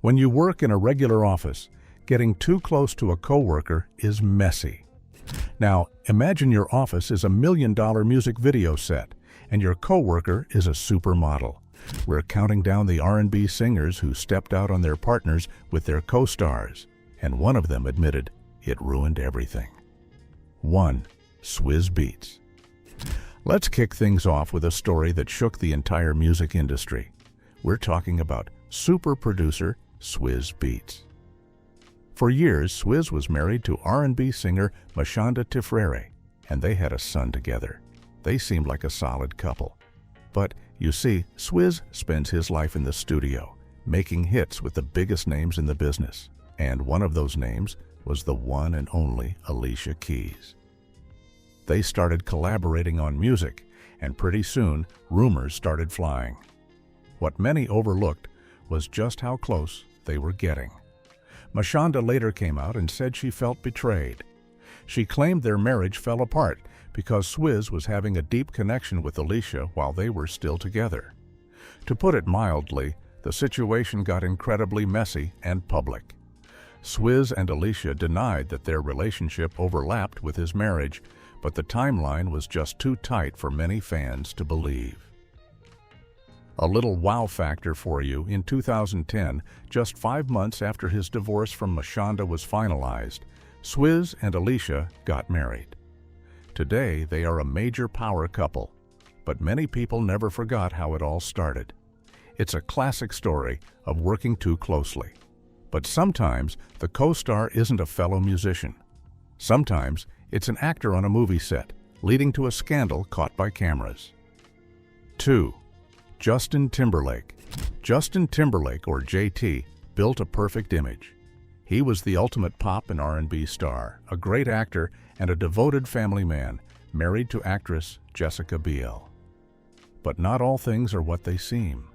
When you work in a regular office, getting too close to a coworker is messy. Now, imagine your office is a $1 million music video set, and your coworker is a supermodel. We're counting down the R&B singers who stepped out on their partners with their co-stars, and one of them admitted it ruined everything. 1. Swizz Beatz. Let's kick things off with a story that shook the entire music industry. We're talking about super producer Swizz Beatz. For years, Swizz was married to R&B singer Mashonda Tifrere, and they had a son together. They seemed like a solid couple. But, you see, Swizz spends his life in the studio, making hits with the biggest names in the business. And one of those names was the one and only Alicia Keys. They started collaborating on music, and pretty soon, rumors started flying. What many overlooked was just how close they were getting. Mashonda later came out and said she felt betrayed. She claimed their marriage fell apart because Swizz was having a deep connection with Alicia while they were still together. To put it mildly, the situation got incredibly messy and public. Swizz and Alicia denied that their relationship overlapped with his marriage, but the timeline was just too tight for many fans to believe. A little wow factor for you: in 2010, just 5 months after his divorce from Mashonda was finalized, Swizz and Alicia got married. Today, they are a major power couple, but many people never forgot how it all started. It's a classic story of working too closely. But sometimes, the co-star isn't a fellow musician. Sometimes, it's an actor on a movie set, leading to a scandal caught by cameras. 2. Justin Timberlake. Justin Timberlake, or JT, built a perfect image. He was the ultimate pop and R&B star, a great actor, and a devoted family man, married to actress Jessica Biel. But not all things are what they seem.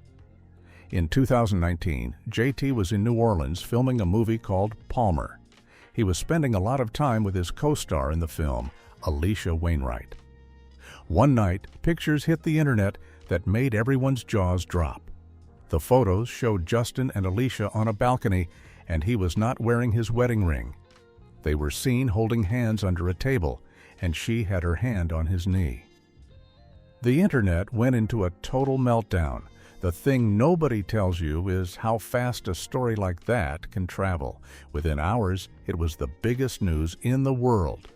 In 2019, JT was in New Orleans filming a movie called Palmer. He was spending a lot of time with his co-star in the film, Alicia Wainwright. One night, pictures hit the internet that made everyone's jaws drop. The photos showed Justin and Alicia on a balcony, and he was not wearing his wedding ring. They were seen holding hands under a table, and she had her hand on his knee. The internet went into a total meltdown. The thing nobody tells you is how fast a story like that can travel. Within hours, it was the biggest news in the world.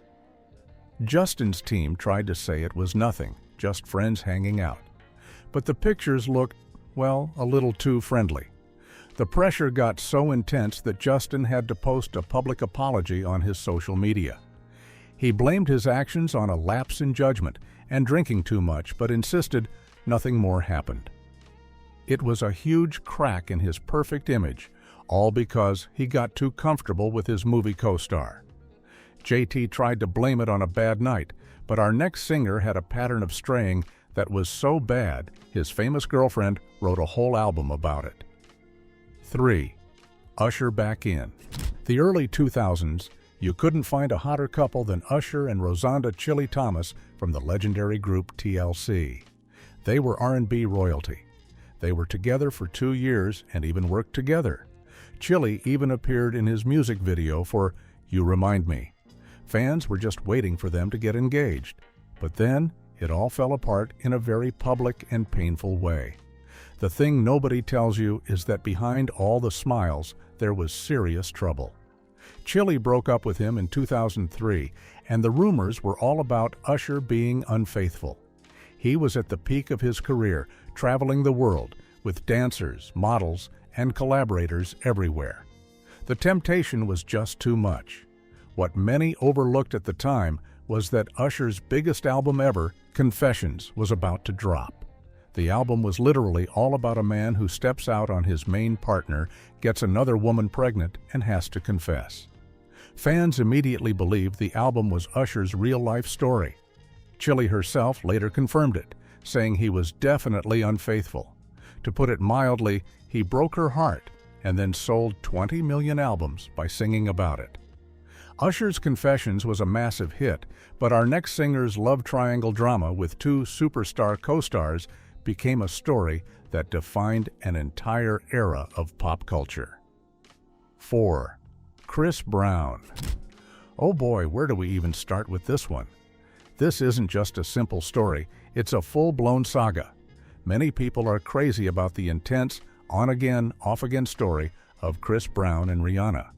Justin's team tried to say it was nothing, just friends hanging out. But the pictures looked, well, a little too friendly. The pressure got so intense that Justin had to post a public apology on his social media. He blamed his actions on a lapse in judgment and drinking too much, but insisted nothing more happened. It was a huge crack in his perfect image, all because he got too comfortable with his movie co-star. JT tried to blame it on a bad night, but our next singer had a pattern of straying that was so bad, his famous girlfriend wrote a whole album about it. 3. Usher back in. The early 2000s, you couldn't find a hotter couple than Usher and Rozanda Chili Thomas from the legendary group TLC. They were R&B royalty. They were together for 2 years and even worked together. Chili even appeared in his music video for You Remind Me. Fans were just waiting for them to get engaged. But then, it all fell apart in a very public and painful way. The thing nobody tells you is that behind all the smiles, there was serious trouble. Chili broke up with him in 2003, and the rumors were all about Usher being unfaithful. He was at the peak of his career, traveling the world, with dancers, models, and collaborators everywhere. The temptation was just too much. What many overlooked at the time was that Usher's biggest album ever, Confessions, was about to drop. The album was literally all about a man who steps out on his main partner, gets another woman pregnant, and has to confess. Fans immediately believed the album was Usher's real-life story. Chili herself later confirmed it, saying he was definitely unfaithful. To put it mildly, he broke her heart and then sold 20 million albums by singing about it. Usher's Confessions was a massive hit, but our next singer's love triangle drama with 2 superstar co-stars became a story that defined an entire era of pop culture. 4. Chris Brown. Oh boy, where do we even start with this one? This isn't just a simple story, it's a full-blown saga. Many people are crazy about the intense, on-again, off-again story of Chris Brown and Rihanna.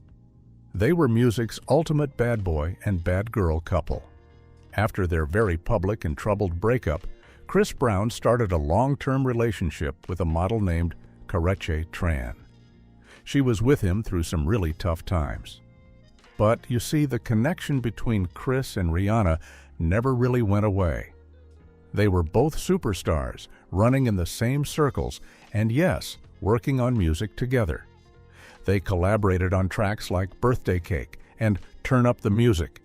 They were music's ultimate bad boy and bad girl couple. After their very public and troubled breakup, Chris Brown started a long-term relationship with a model named Coworker Tran. She was with him through some really tough times. But you see, the connection between Chris and Rihanna never really went away. They were both superstars, running in the same circles, and yes, working on music together. They collaborated on tracks like Birthday Cake and Turn Up the Music,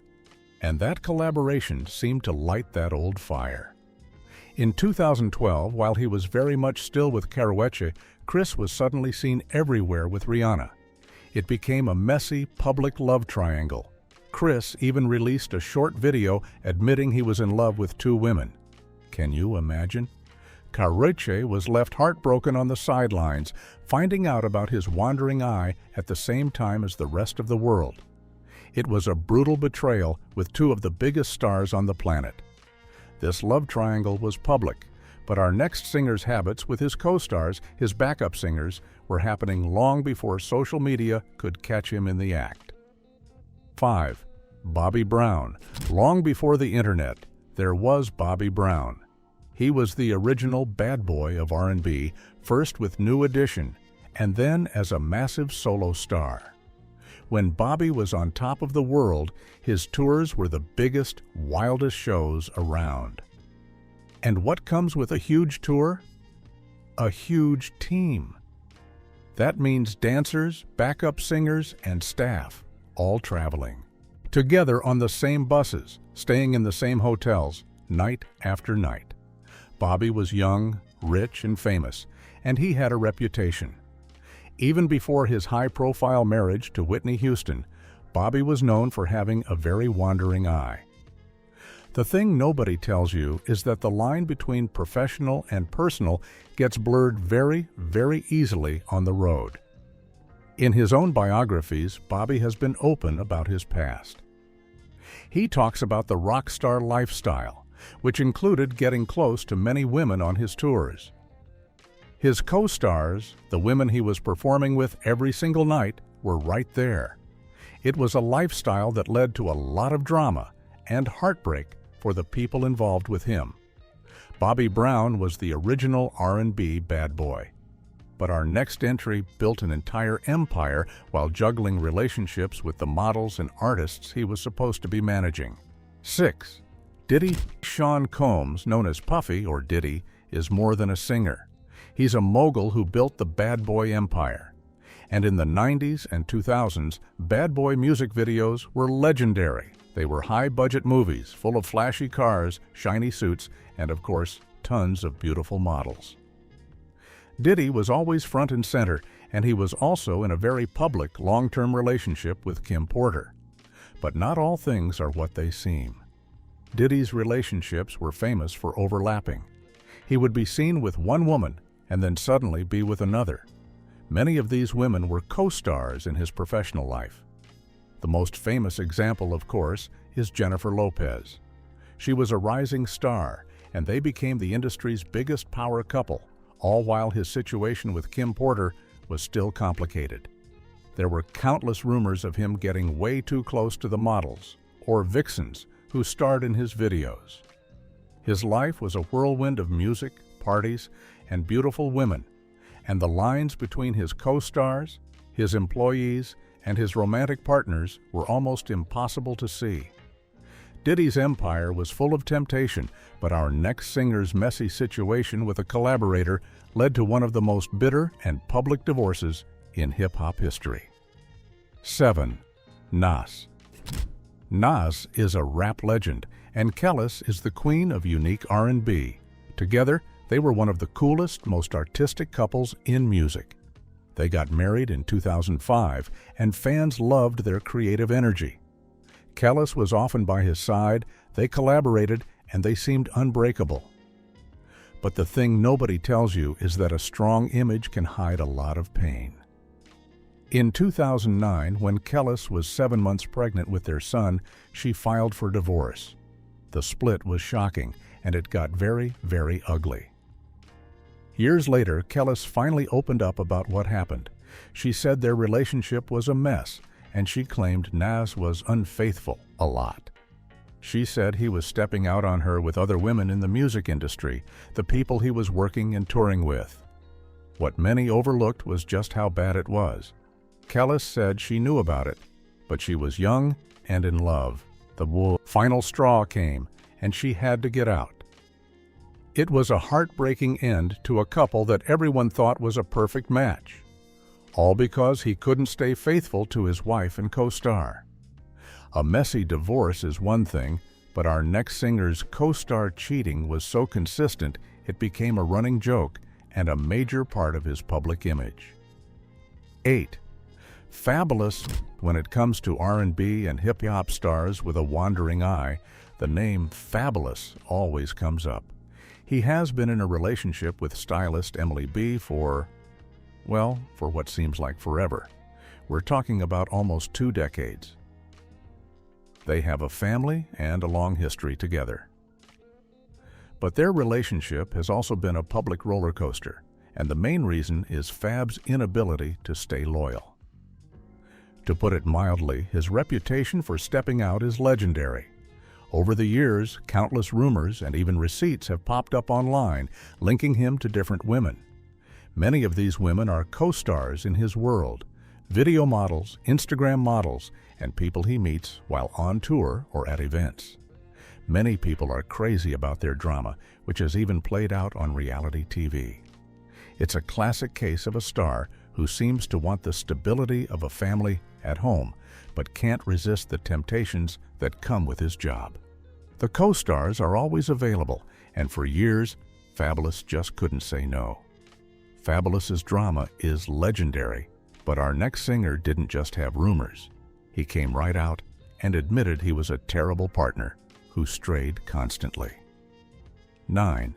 and that collaboration seemed to light that old fire. In 2012, while he was very much still with Coworker, Chris was suddenly seen everywhere with Rihanna. It became a messy, public love triangle. Chris even released a short video admitting he was in love with 2 women. Can you imagine? Coworker was left heartbroken on the sidelines, finding out about his wandering eye at the same time as the rest of the world. It was a brutal betrayal with 2 of the biggest stars on the planet. This love triangle was public, but our next singer's habits with his co-stars, his backup singers, were happening long before social media could catch him in the act. 5. Bobby Brown. Long before the internet, there was Bobby Brown. He was the original bad boy of R&B, first with New Edition, and then as a massive solo star. When Bobby was on top of the world, his tours were the biggest, wildest shows around. And what comes with a huge tour? A huge team. That means dancers, backup singers, and staff, all traveling. Together on the same buses, staying in the same hotels, night after night. Bobby was young, rich, and famous, and he had a reputation. Even before his high-profile marriage to Whitney Houston, Bobby was known for having a very wandering eye. The thing nobody tells you is that the line between professional and personal gets blurred very, very easily on the road. In his own biographies, Bobby has been open about his past. He talks about the rock star lifestyle, which included getting close to many women on his tours. His co-stars, the women he was performing with every single night, were right there. It was a lifestyle that led to a lot of drama and heartbreak for the people involved with him. Bobby Brown was the original R&B bad boy. But our next entry built an entire empire while juggling relationships with the models and artists he was supposed to be managing. 6. Diddy. Sean Combs, known as Puffy or Diddy, is more than a singer. He's a mogul who built the bad boy empire. And in the 90s and 2000s, bad boy music videos were legendary. They were high-budget movies full of flashy cars, shiny suits, and of course, tons of beautiful models. Diddy was always front and center, and he was also in a very public, long-term relationship with Kim Porter. But not all things are what they seem. Diddy's relationships were famous for overlapping. He would be seen with one woman and then suddenly be with another. Many of these women were co-stars in his professional life. The most famous example, of course, is Jennifer Lopez. She was a rising star, and they became the industry's biggest power couple, all while his situation with Kim Porter was still complicated. There were countless rumors of him getting way too close to the models, or vixens, who starred in his videos. His life was a whirlwind of music, parties, and beautiful women, and the lines between his co-stars, his employees, and his romantic partners were almost impossible to see. Diddy's empire was full of temptation, but our next singer's messy situation with a collaborator led to one of the most bitter and public divorces in hip-hop history. 7. Nas. Nas is a rap legend, and Kellis is the queen of unique R&B. Together, they were one of the coolest, most artistic couples in music. They got married in 2005, and fans loved their creative energy. Kellis was often by his side, they collaborated, and they seemed unbreakable. But the thing nobody tells you is that a strong image can hide a lot of pain. In 2009, when Kellis was 7 months pregnant with their son, she filed for divorce. The split was shocking, and it got very, very ugly. Years later, Kellis finally opened up about what happened. She said their relationship was a mess, and she claimed Nas was unfaithful a lot. She said he was stepping out on her with other women in the music industry, the people he was working and touring with. What many overlooked was just how bad it was. Kellis said she knew about it, but she was young and in love. The final straw came, and she had to get out. It was a heartbreaking end to a couple that everyone thought was a perfect match, all because he couldn't stay faithful to his wife and co-star. A messy divorce is one thing, but our next singer's co-star cheating was so consistent it became a running joke and a major part of his public image. 8. Fabulous. When it comes to R&B and hip-hop stars with a wandering eye, the name Fabulous always comes up. He has been in a relationship with stylist Emily B for what seems like forever. We're talking about almost 2 decades. They have a family and a long history together. But their relationship has also been a public roller coaster, and the main reason is Fab's inability to stay loyal. To put it mildly, his reputation for stepping out is legendary. Over the years, countless rumors and even receipts have popped up online, linking him to different women. Many of these women are co-stars in his world, video models, Instagram models, and people he meets while on tour or at events. Many people are crazy about their drama, which has even played out on reality TV. It's a classic case of a star who seems to want the stability of a family at home, but can't resist the temptations that come with his job. The co-stars are always available, and for years, Fabulous just couldn't say no. Fabulous's drama is legendary, but our next singer didn't just have rumors. He came right out and admitted he was a terrible partner who strayed constantly. 9.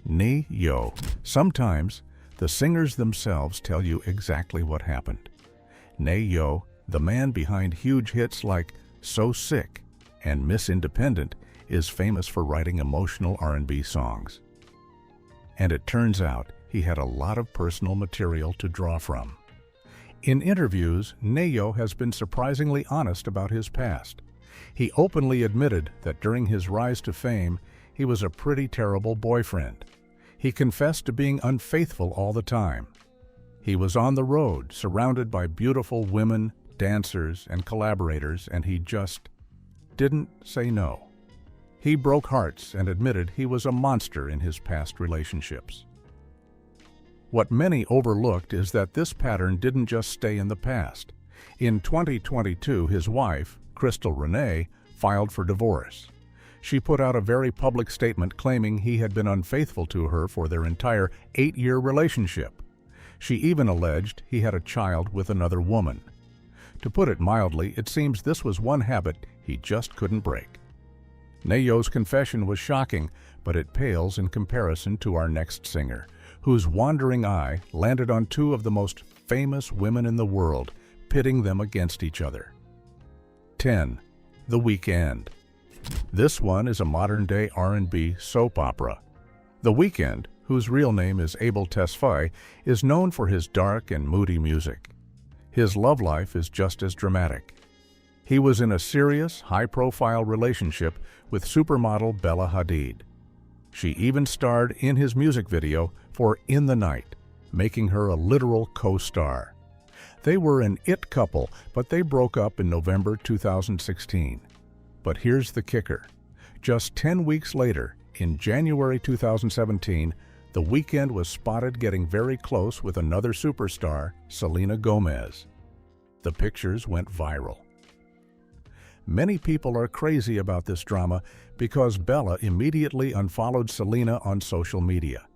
Ne-Yo. Sometimes, the singers themselves tell you exactly what happened. Ne-Yo, the man behind huge hits like So Sick and Miss Independent, is famous for writing emotional R&B songs. And it turns out he had a lot of personal material to draw from. In interviews, Ne-Yo has been surprisingly honest about his past. He openly admitted that during his rise to fame, he was a pretty terrible boyfriend. He confessed to being unfaithful all the time. He was on the road, surrounded by beautiful women, dancers, and collaborators, and he just didn't say no. He broke hearts and admitted he was a monster in his past relationships. What many overlooked is that this pattern didn't just stay in the past. In 2022, his wife, Crystal Renee, filed for divorce. She put out a very public statement claiming he had been unfaithful to her for their entire 8-year relationship. She even alleged he had a child with another woman. To put it mildly, it seems this was one habit he just couldn't break. Ne-Yo's confession was shocking, but it pales in comparison to our next singer, whose wandering eye landed on 2 of the most famous women in the world, pitting them against each other. 10. The Weeknd. This one is a modern-day R&B soap opera. The Weeknd, whose real name is Abel Tesfaye, is known for his dark and moody music. His love life is just as dramatic. He was in a serious, high-profile relationship with supermodel Bella Hadid. She even starred in his music video for In the Night, making her a literal co-star. They were an it couple, but they broke up in November 2016. But here's the kicker. Just 10 weeks later, in January 2017, The Weeknd was spotted getting very close with another superstar, Selena Gomez. The pictures went viral. Many people are crazy about this drama because Bella immediately unfollowed Selena on social media.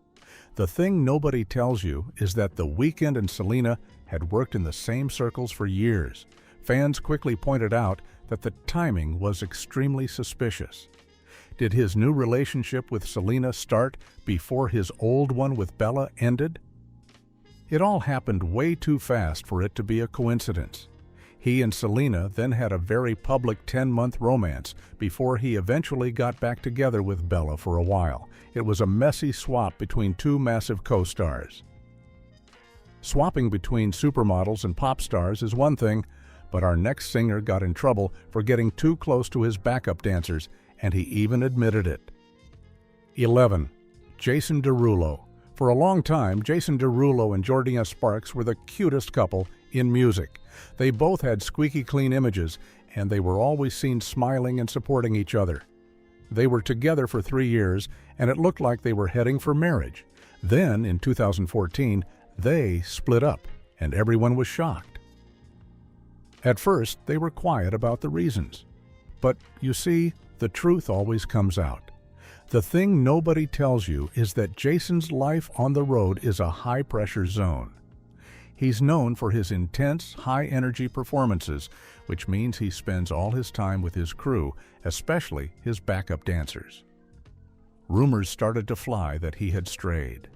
The thing nobody tells you is that The Weeknd and Selena had worked in the same circles for years. Fans quickly pointed out that the timing was extremely suspicious. Did his new relationship with Selena start before his old one with Bella ended? It all happened way too fast for it to be a coincidence. He and Selena then had a very public 10-month romance before he eventually got back together with Bella for a while. It was a messy swap between two massive co-stars. Swapping between supermodels and pop stars is one thing, but our next singer got in trouble for getting too close to his backup dancers, and he even admitted it. 11. Jason Derulo. For a long time, Jason Derulo and Jordana Sparks were the cutest couple in music. They both had squeaky clean images, and they were always seen smiling and supporting each other. They were together for 3 years, and it looked like they were heading for marriage. Then, in 2014, they split up, and everyone was shocked. At first, they were quiet about the reasons. But, you see, the truth always comes out. The thing nobody tells you is that Jason's life on the road is a high-pressure zone. He's known for his intense, high-energy performances, which means he spends all his time with his crew, especially his backup dancers. Rumors started to fly that he had strayed.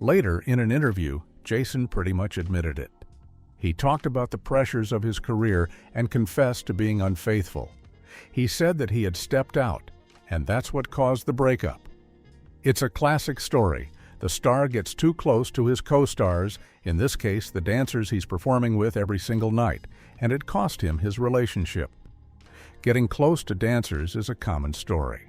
Later, in an interview, Jason pretty much admitted it. He talked about the pressures of his career and confessed to being unfaithful. He said that he had stepped out, and that's what caused the breakup. It's a classic story. The star gets too close to his co-stars, in this case the dancers he's performing with every single night, and it cost him his relationship. Getting close to dancers is a common story.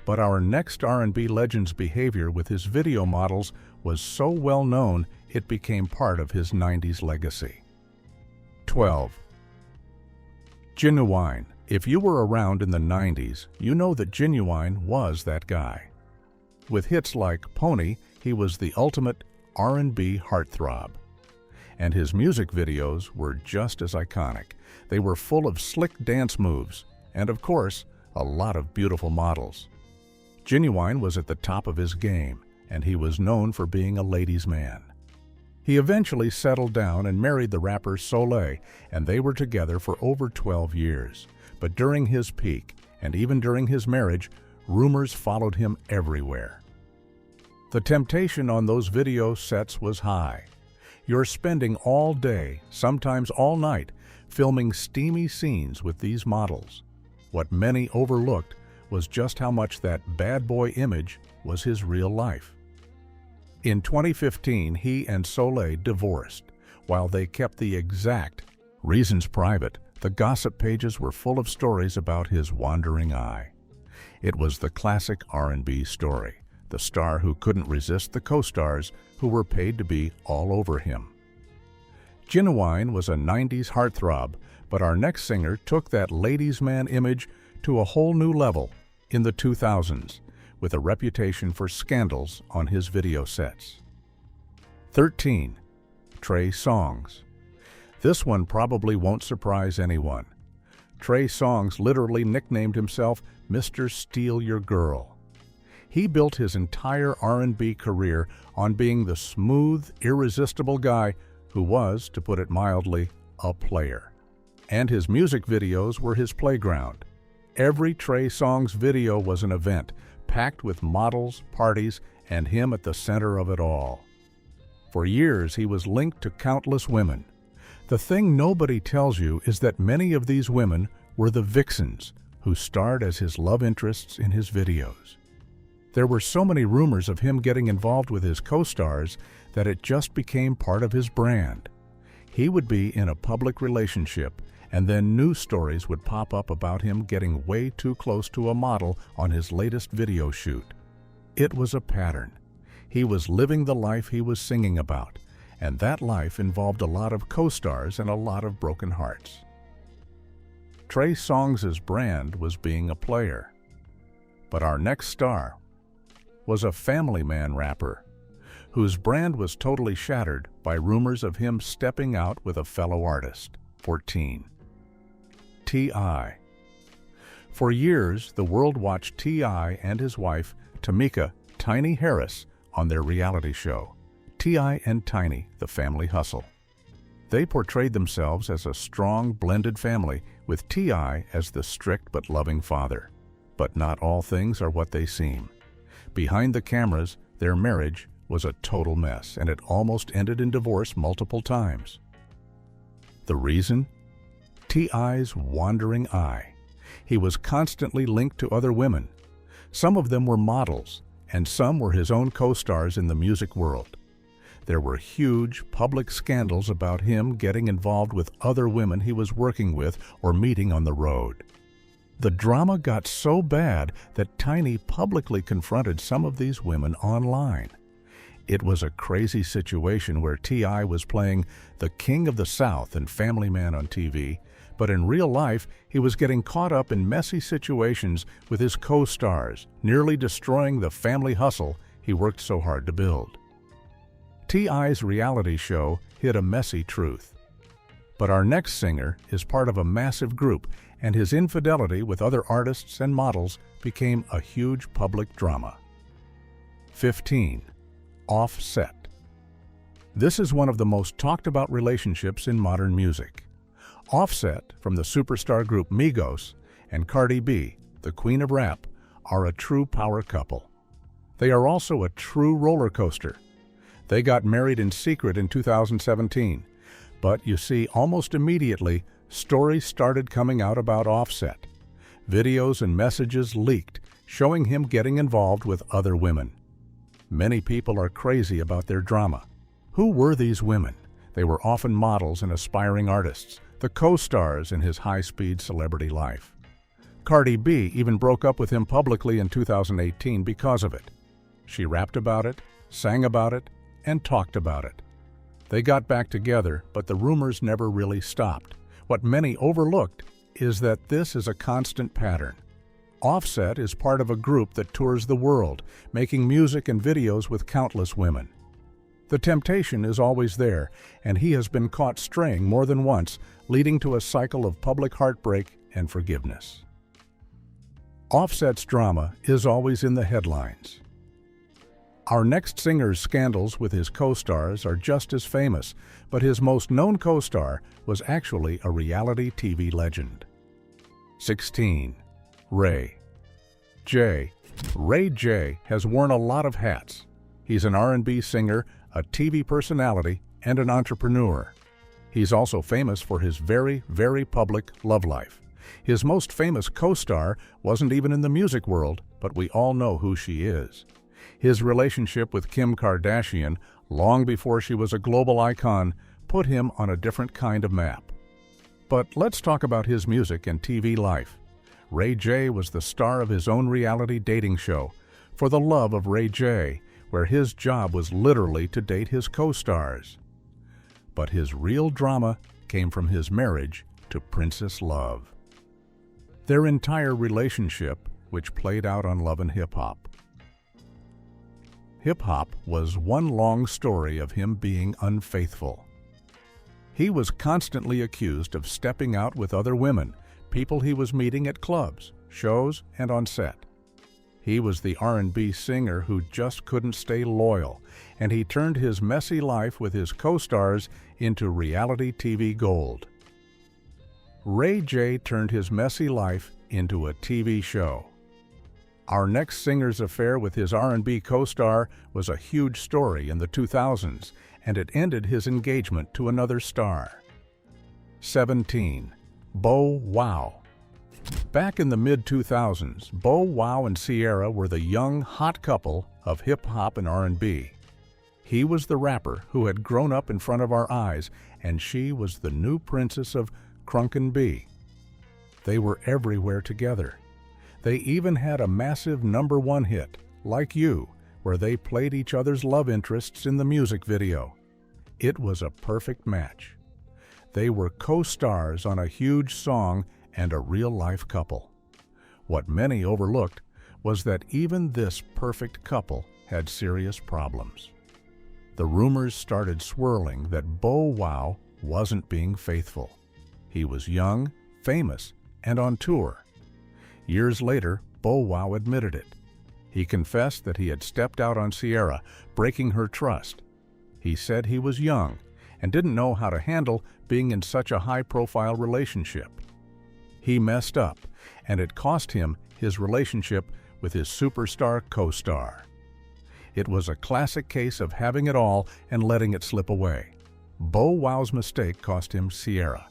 But our next R&B legend's behavior with his video models was so well known it became part of his 90s legacy. 12. Genuine. If you were around in the 90s, you know that Genuine was that guy. With hits like Pony, he was the ultimate R&B heartthrob. And his music videos were just as iconic. They were full of slick dance moves, and of course, a lot of beautiful models. Genuine was at the top of his game, and he was known for being a ladies' man. He eventually settled down and married the rapper Soleil, and they were together for over 12 years. But during his peak, and even during his marriage, rumors followed him everywhere. The temptation on those video sets was high. You're spending all day, sometimes all night, filming steamy scenes with these models. What many overlooked was just how much that bad boy image was his real life. In 2015, he and Soleil divorced. While they kept the exact reasons private, the gossip pages were full of stories about his wandering eye. It was the classic R&B story, the star who couldn't resist the co-stars who were paid to be all over him. Genuine was a 90s heartthrob, but our next singer took that ladies' man image to a whole new level in the 2000s, with a reputation for scandals on his video sets. 13. Trey Songz. This one probably won't surprise anyone. Trey Songz literally nicknamed himself Mr. Steal Your Girl. He built his entire R&B career on being the smooth, irresistible guy who was, to put it mildly, a player. And his music videos were his playground. Every Trey Songz video was an event, packed with models, parties, and him at the center of it all. For years, he was linked to countless women. The thing nobody tells you is that many of these women were the vixens who starred as his love interests in his videos. There were so many rumors of him getting involved with his co-stars that it just became part of his brand. He would be in a public relationship, and then news stories would pop up about him getting way too close to a model on his latest video shoot. It was a pattern. He was living the life he was singing about, and that life involved a lot of co-stars and a lot of broken hearts. Trey Songz's brand was being a player. But our next star was a family man rapper whose brand was totally shattered by rumors of him stepping out with a fellow artist. 14. T.I. For years, the world watched T.I. and his wife, Tamika "Tiny" Harris, on their reality show, T.I. and Tiny, The Family Hustle. They portrayed themselves as a strong, blended family, with T.I. as the strict but loving father. But not all things are what they seem. Behind the cameras, their marriage was a total mess, and it almost ended in divorce multiple times. The reason? T.I.'s wandering eye. He was constantly linked to other women. Some of them were models, and some were his own co-stars in the music world. There were huge public scandals about him getting involved with other women he was working with or meeting on the road. The drama got so bad that Tiny publicly confronted some of these women online. It was a crazy situation where T.I. was playing the King of the South and Family Man on TV, but in real life he was getting caught up in messy situations with his co-stars, nearly destroying the family hustle he worked so hard to build. T.I.'s reality show hid a messy truth. But our next singer is part of a massive group, and his infidelity with other artists and models became a huge public drama. 15. Offset. This is one of the most talked about relationships in modern music. Offset, from the superstar group Migos, and Cardi B, the queen of rap, are a true power couple. They are also a true roller coaster. They got married in secret in 2017, but you see, almost immediately, stories started coming out about Offset. Videos and messages leaked, showing him getting involved with other women. Many people are crazy about their drama. Who were these women? They were often models and aspiring artists, the co-stars in his high-speed celebrity life. Cardi B even broke up with him publicly in 2018 because of it. She rapped about it, sang about it, and talked about it. They got back together, but the rumors never really stopped. What many overlooked is that this is a constant pattern. Offset is part of a group that tours the world, making music and videos with countless women. The temptation is always there, and he has been caught straying more than once, leading to a cycle of public heartbreak and forgiveness. Offset's drama is always in the headlines. Our next singer's scandals with his co-stars are just as famous, but his most known co-star was actually a reality TV legend. 16. Ray J. Ray J has worn a lot of hats. He's an R&B singer, a TV personality, and an entrepreneur. He's also famous for his very, very public love life. His most famous co-star wasn't even in the music world, but we all know who she is. His relationship with Kim Kardashian, long before she was a global icon, put him on a different kind of map. But let's talk about his music and TV life. Ray J was the star of his own reality dating show, For the Love of Ray J, where his job was literally to date his co-stars. But his real drama came from his marriage to Princess Love. Their entire relationship, which played out on Love and Hip Hop. Hip Hop was one long story of him being unfaithful. He was constantly accused of stepping out with other women, people he was meeting at clubs, shows, and on set. He was the R&B singer who just couldn't stay loyal, and he turned his messy life with his co-stars into reality TV gold. Ray J turned his messy life into a TV show. Our next singer's affair with his R&B co-star was a huge story in the 2000s, and it ended his engagement to another star. 17. Bow Wow. Back in the mid-2000s, Bow Wow and Ciara were the young, hot couple of hip-hop and R&B. He was the rapper who had grown up in front of our eyes, and she was the new princess of Crunkin' B. They were everywhere together. They even had a massive #1 hit, Like You, where they played each other's love interests in the music video. It was a perfect match. They were co-stars on a huge song and a real-life couple. What many overlooked was that even this perfect couple had serious problems. The rumors started swirling that Bow Wow wasn't being faithful. He was young, famous, and on tour. Years later, Bow Wow admitted it. He confessed that he had stepped out on Ciara, breaking her trust. He said he was young and didn't know how to handle being in such a high-profile relationship. He messed up, and it cost him his relationship with his superstar co-star. It was a classic case of having it all and letting it slip away. Bow Wow's mistake cost him Sierra.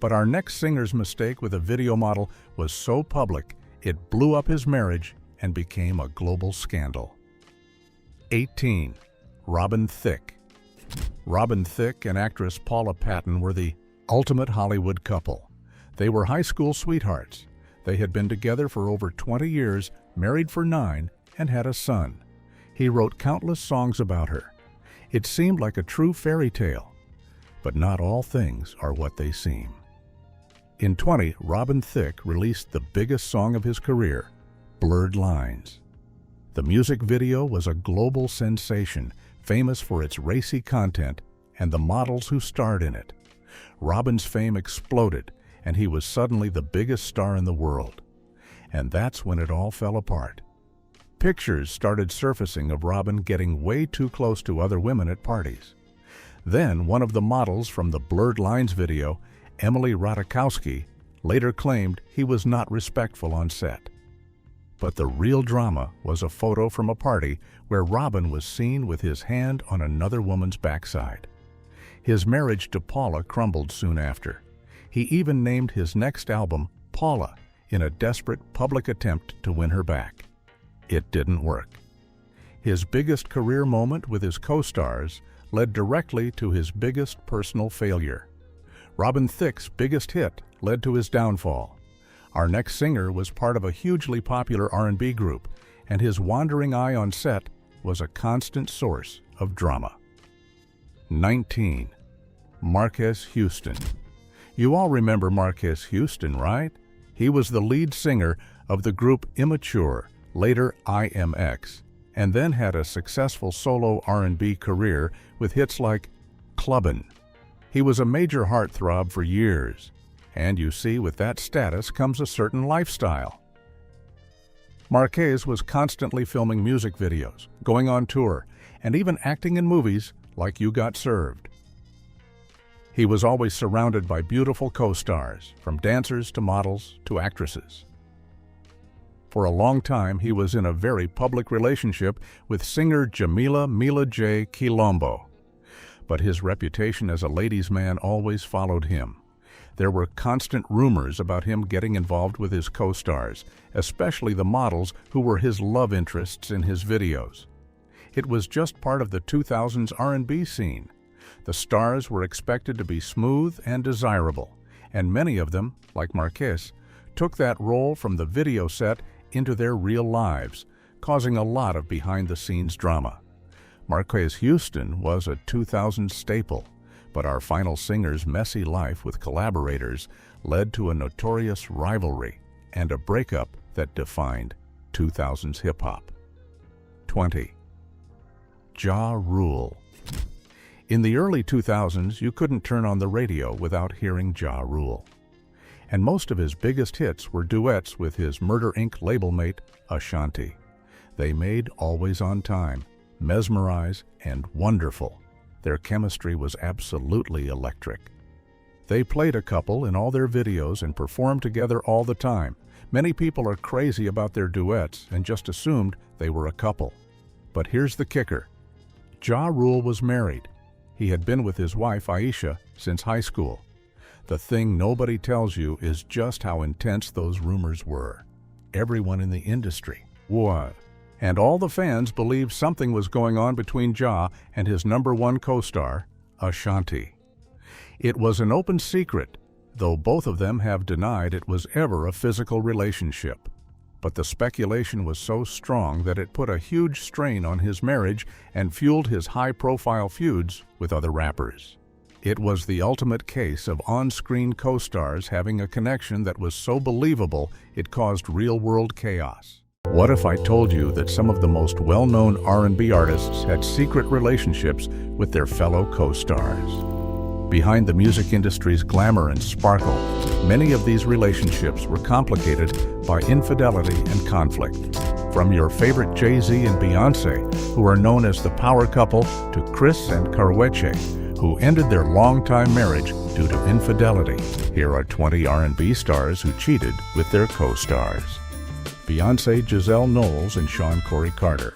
But our next singer's mistake with a video model was so public, it blew up his marriage and became a global scandal. 18. Robin Thicke. Robin Thicke and actress Paula Patton were the ultimate Hollywood couple. They were high school sweethearts. They had been together for over 20 years, married for 9, and had a son. He wrote countless songs about her. It seemed like a true fairy tale. But not all things are what they seem. In 20, Robin Thicke released the biggest song of his career, Blurred Lines. The music video was a global sensation, famous for its racy content and the models who starred in it. Robin's fame exploded, and he was suddenly the biggest star in the world. And that's when it all fell apart. Pictures started surfacing of Robin getting way too close to other women at parties. Then one of the models from the Blurred Lines video, Emily Ratajkowski, later claimed he was not respectful on set. But the real drama was a photo from a party where Robin was seen with his hand on another woman's backside. His marriage to Paula crumbled soon after. He even named his next album Paula in a desperate public attempt to win her back. It didn't work. His biggest career moment with his co-stars led directly to his biggest personal failure. Robin Thicke's biggest hit led to his downfall. Our next singer was part of a hugely popular R&B group, and his wandering eye on set was a constant source of drama. 19. Marques Houston. You all remember Marques Houston, right? He was the lead singer of the group Immature, later IMX, and then had a successful solo R&B career with hits like Clubbin'. He was a major heartthrob for years, and you see, with that status comes a certain lifestyle. Marques was constantly filming music videos, going on tour, and even acting in movies like You Got Served. He was always surrounded by beautiful co-stars, from dancers to models to actresses. For a long time, he was in a very public relationship with singer Jamila Mila J. Quilombo. But his reputation as a ladies' man always followed him. There were constant rumors about him getting involved with his co-stars, especially the models who were his love interests in his videos. It was just part of the 2000s R&B scene. The stars were expected to be smooth and desirable, and many of them, like Marques, took that role from the video set into their real lives, causing a lot of behind-the-scenes drama. Marques Houston was a 2000s staple, but our final singer's messy life with collaborators led to a notorious rivalry and a breakup that defined 2000s hip-hop. 20. Ja Rule. In the early 2000s, you couldn't turn on the radio without hearing Ja Rule. And most of his biggest hits were duets with his Murder Inc. label mate, Ashanti. They made Always on Time, Mesmerize, and Wonderful. Their chemistry was absolutely electric. They played a couple in all their videos and performed together all the time. Many people are crazy about their duets and just assumed they were a couple. But here's the kicker. Ja Rule was married. He had been with his wife, Aisha, since high school. The thing nobody tells you is just how intense those rumors were. Everyone in the industry was. And all the fans believed something was going on between Ja and his #1 co-star, Ashanti. It was an open secret, though both of them have denied it was ever a physical relationship. But the speculation was so strong that it put a huge strain on his marriage and fueled his high-profile feuds with other rappers. It was the ultimate case of on-screen co-stars having a connection that was so believable it caused real-world chaos. What if I told you that some of the most well-known R&B artists had secret relationships with their fellow co-stars? Behind the music industry's glamour and sparkle, many of these relationships were complicated by infidelity and conflict. From your favorite Jay-Z and Beyoncé, who are known as the power couple, to Chris and Karrueche, who ended their longtime marriage due to infidelity. Here are 20 R&B stars who cheated with their co-stars. Beyoncé, Giselle Knowles, and Sean Corey Carter.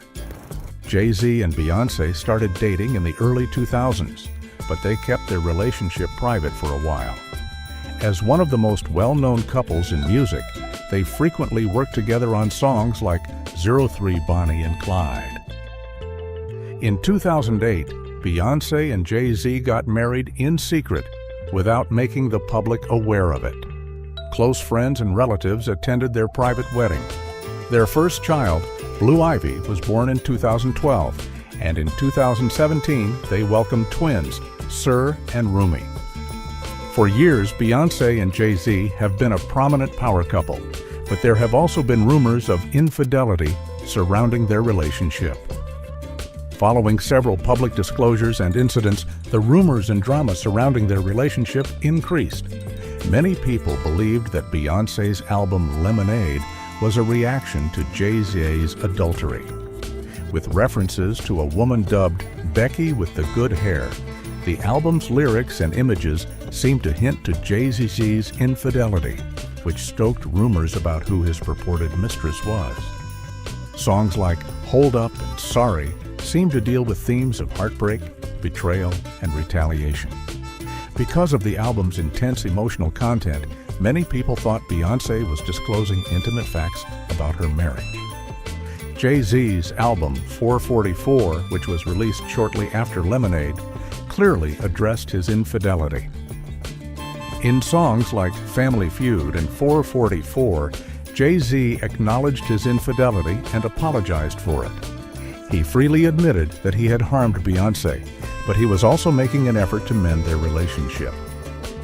Jay-Z and Beyoncé started dating in the early 2000s, but they kept their relationship private for a while. As one of the most well-known couples in music, they frequently worked together on songs like 03 Bonnie and Clyde. In 2008, Beyoncé and Jay-Z got married in secret without making the public aware of it. Close friends and relatives attended their private wedding. Their first child, Blue Ivy, was born in 2012, and in 2017 they welcomed twins, Sir and Rumi. For years, Beyoncé and Jay-Z have been a prominent power couple, but there have also been rumors of infidelity surrounding their relationship. Following several public disclosures and incidents, the rumors and drama surrounding their relationship increased. Many people believed that Beyoncé's album Lemonade was a reaction to Jay-Z's adultery. With references to a woman dubbed Becky with the good hair, the album's lyrics and images seemed to hint to Jay-Z's infidelity, which stoked rumors about who his purported mistress was. Songs like Hold Up and Sorry seem to deal with themes of heartbreak, betrayal, and retaliation. Because of the album's intense emotional content, many people thought Beyoncé was disclosing intimate facts about her marriage. Jay-Z's album 444, which was released shortly after Lemonade, clearly addressed his infidelity. In songs like Family Feud and 444, Jay-Z acknowledged his infidelity and apologized for it. He freely admitted that he had harmed Beyoncé, but he was also making an effort to mend their relationship.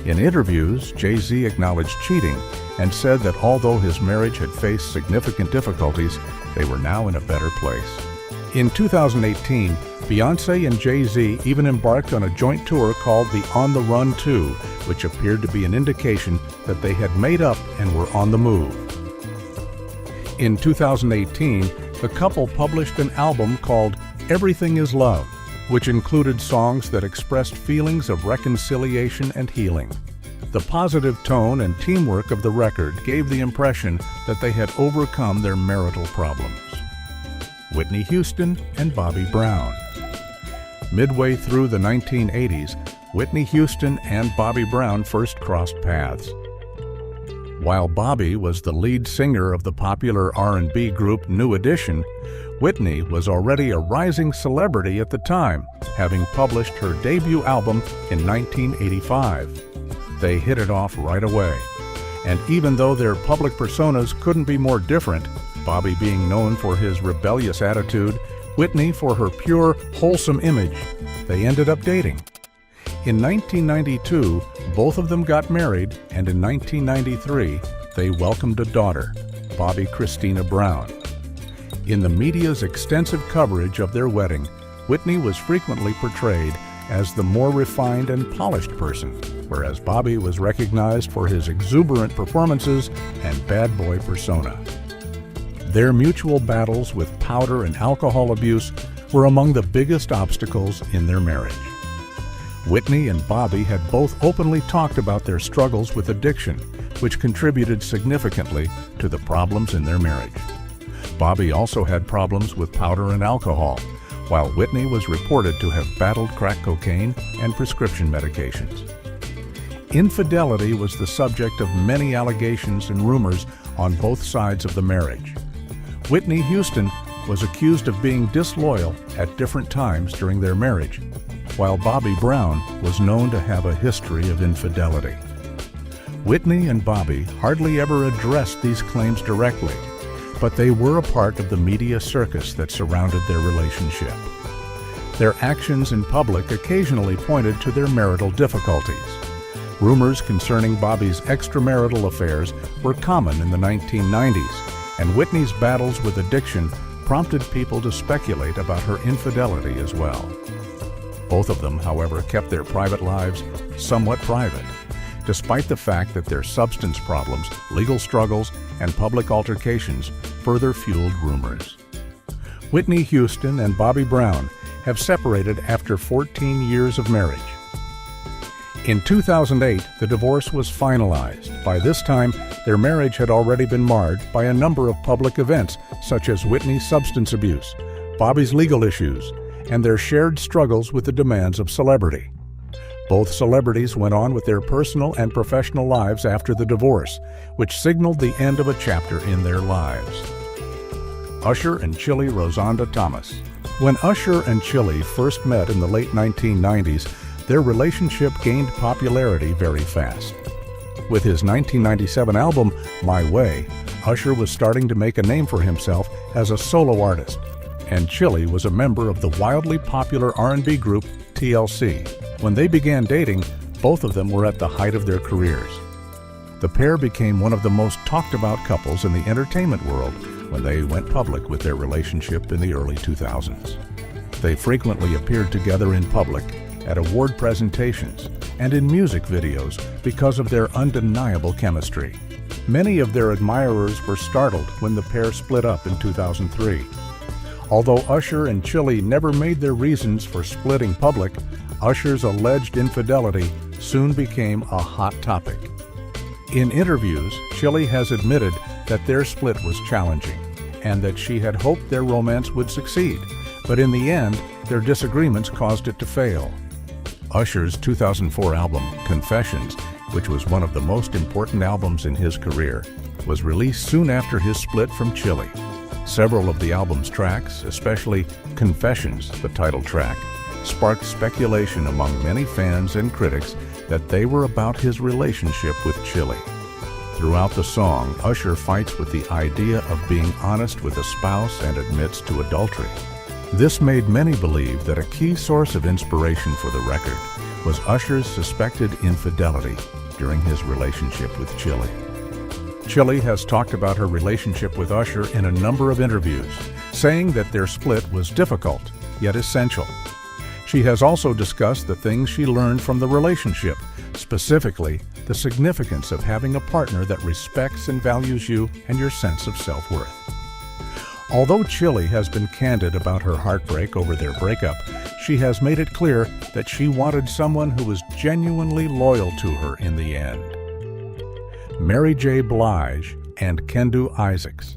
In interviews, Jay-Z acknowledged cheating and said that although his marriage had faced significant difficulties, they were now in a better place. In 2018, Beyoncé and Jay-Z even embarked on a joint tour called the On the Run 2, which appeared to be an indication that they had made up and were on the move. In 2018, the couple published an album called Everything Is Love, which included songs that expressed feelings of reconciliation and healing. The positive tone and teamwork of the record gave the impression that they had overcome their marital problems. Whitney Houston and Bobby Brown. Midway through the 1980s, Whitney Houston and Bobby Brown first crossed paths. While Bobby was the lead singer of the popular R&B group New Edition, Whitney was already a rising celebrity at the time, having published her debut album in 1985. They hit it off right away. And even though their public personas couldn't be more different, Bobby being known for his rebellious attitude, Whitney for her pure, wholesome image, they ended up dating. In 1992, both of them got married, and in 1993, they welcomed a daughter, Bobby Christina Brown. In the media's extensive coverage of their wedding, Whitney was frequently portrayed as the more refined and polished person, whereas Bobby was recognized for his exuberant performances and bad boy persona. Their mutual battles with powder and alcohol abuse were among the biggest obstacles in their marriage. Whitney and Bobby had both openly talked about their struggles with addiction, which contributed significantly to the problems in their marriage. Bobby also had problems with powder and alcohol, while Whitney was reported to have battled crack cocaine and prescription medications. Infidelity was the subject of many allegations and rumors on both sides of the marriage. Whitney Houston was accused of being disloyal at different times during their marriage, while Bobby Brown was known to have a history of infidelity. Whitney and Bobby hardly ever addressed these claims directly, but they were a part of the media circus that surrounded their relationship. Their actions in public occasionally pointed to their marital difficulties. Rumors concerning Bobby's extramarital affairs were common in the 1990s, and Whitney's battles with addiction prompted people to speculate about her infidelity as well. Both of them, however, kept their private lives somewhat private, despite the fact that their substance problems, legal struggles, and public altercations further fueled rumors. Whitney Houston and Bobby Brown have separated after 14 years of marriage. In 2008, the divorce was finalized. By this time, their marriage had already been marred by a number of public events, such as Whitney's substance abuse, Bobby's legal issues, and their shared struggles with the demands of celebrity. Both celebrities went on with their personal and professional lives after the divorce, which signaled the end of a chapter in their lives. Usher and Chili Rosanda Thomas. When Usher and Chili first met in the late 1990s, their relationship gained popularity very fast. With his 1997 album, My Way, Usher was starting to make a name for himself as a solo artist, and Chili was a member of the wildly popular R&B group TLC. When they began dating, both of them were at the height of their careers. The pair became one of the most talked about couples in the entertainment world when they went public with their relationship in the early 2000s. They frequently appeared together in public, at award presentations, and in music videos because of their undeniable chemistry. Many of their admirers were startled when the pair split up in 2003. Although Usher and Chili never made their reasons for splitting public, Usher's alleged infidelity soon became a hot topic. In interviews, Chili has admitted that their split was challenging and that she had hoped their romance would succeed, but in the end, their disagreements caused it to fail. Usher's 2004 album, Confessions, which was one of the most important albums in his career, was released soon after his split from Chili. Several of the album's tracks, especially Confessions, the title track, sparked speculation among many fans and critics that they were about his relationship with Chili. Throughout the song, Usher fights with the idea of being honest with a spouse and admits to adultery. This made many believe that a key source of inspiration for the record was Usher's suspected infidelity during his relationship with Chili. Chili has talked about her relationship with Usher in a number of interviews, saying that their split was difficult, yet essential. She has also discussed the things she learned from the relationship, specifically the significance of having a partner that respects and values you and your sense of self-worth. Although Chili has been candid about her heartbreak over their breakup, she has made it clear that she wanted someone who was genuinely loyal to her in the end. Mary J. Blige and Kendu Isaacs.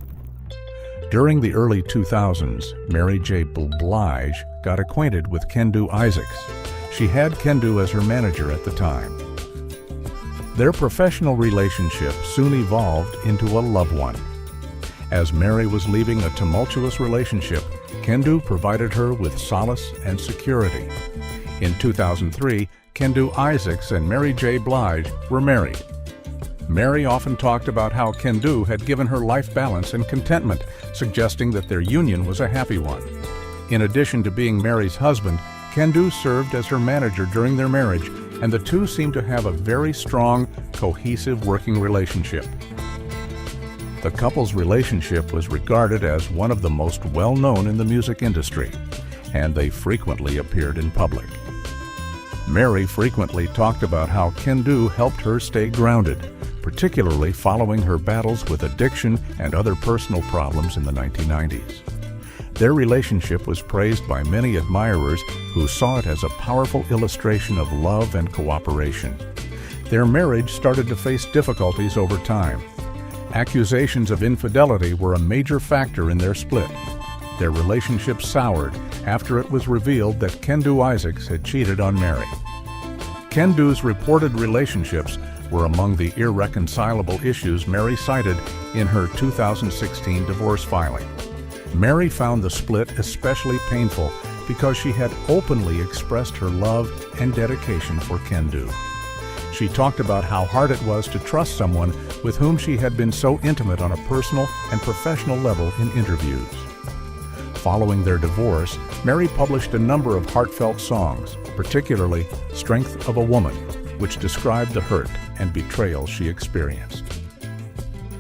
During the early 2000s, Mary J. Blige got acquainted with Kendu Isaacs. She had Kendu as her manager at the time. Their professional relationship soon evolved into a love one. As Mary was leaving a tumultuous relationship, Kendu provided her with solace and security. In 2003, Kendu Isaacs and Mary J. Blige were married. Mary often talked about how Kendu had given her life balance and contentment, suggesting that their union was a happy one. In addition to being Mary's husband, Kendu served as her manager during their marriage, and the two seemed to have a very strong, cohesive working relationship. The couple's relationship was regarded as one of the most well-known in the music industry, and they frequently appeared in public. Mary frequently talked about how Kendu helped her stay grounded, particularly following her battles with addiction and other personal problems in the 1990s. Their relationship was praised by many admirers who saw it as a powerful illustration of love and cooperation. Their marriage started to face difficulties over time. Accusations of infidelity were a major factor in their split. Their relationship soured after it was revealed that Kendu Isaacs had cheated on Mary. Kendu's reported relationships were among the irreconcilable issues Mary cited in her 2016 divorce filing. Mary found the split especially painful because she had openly expressed her love and dedication for Kendu. She talked about how hard it was to trust someone with whom she had been so intimate on a personal and professional level in interviews. Following their divorce, Mary published a number of heartfelt songs, particularly Strength of a Woman, which described the hurt and betrayal she experienced.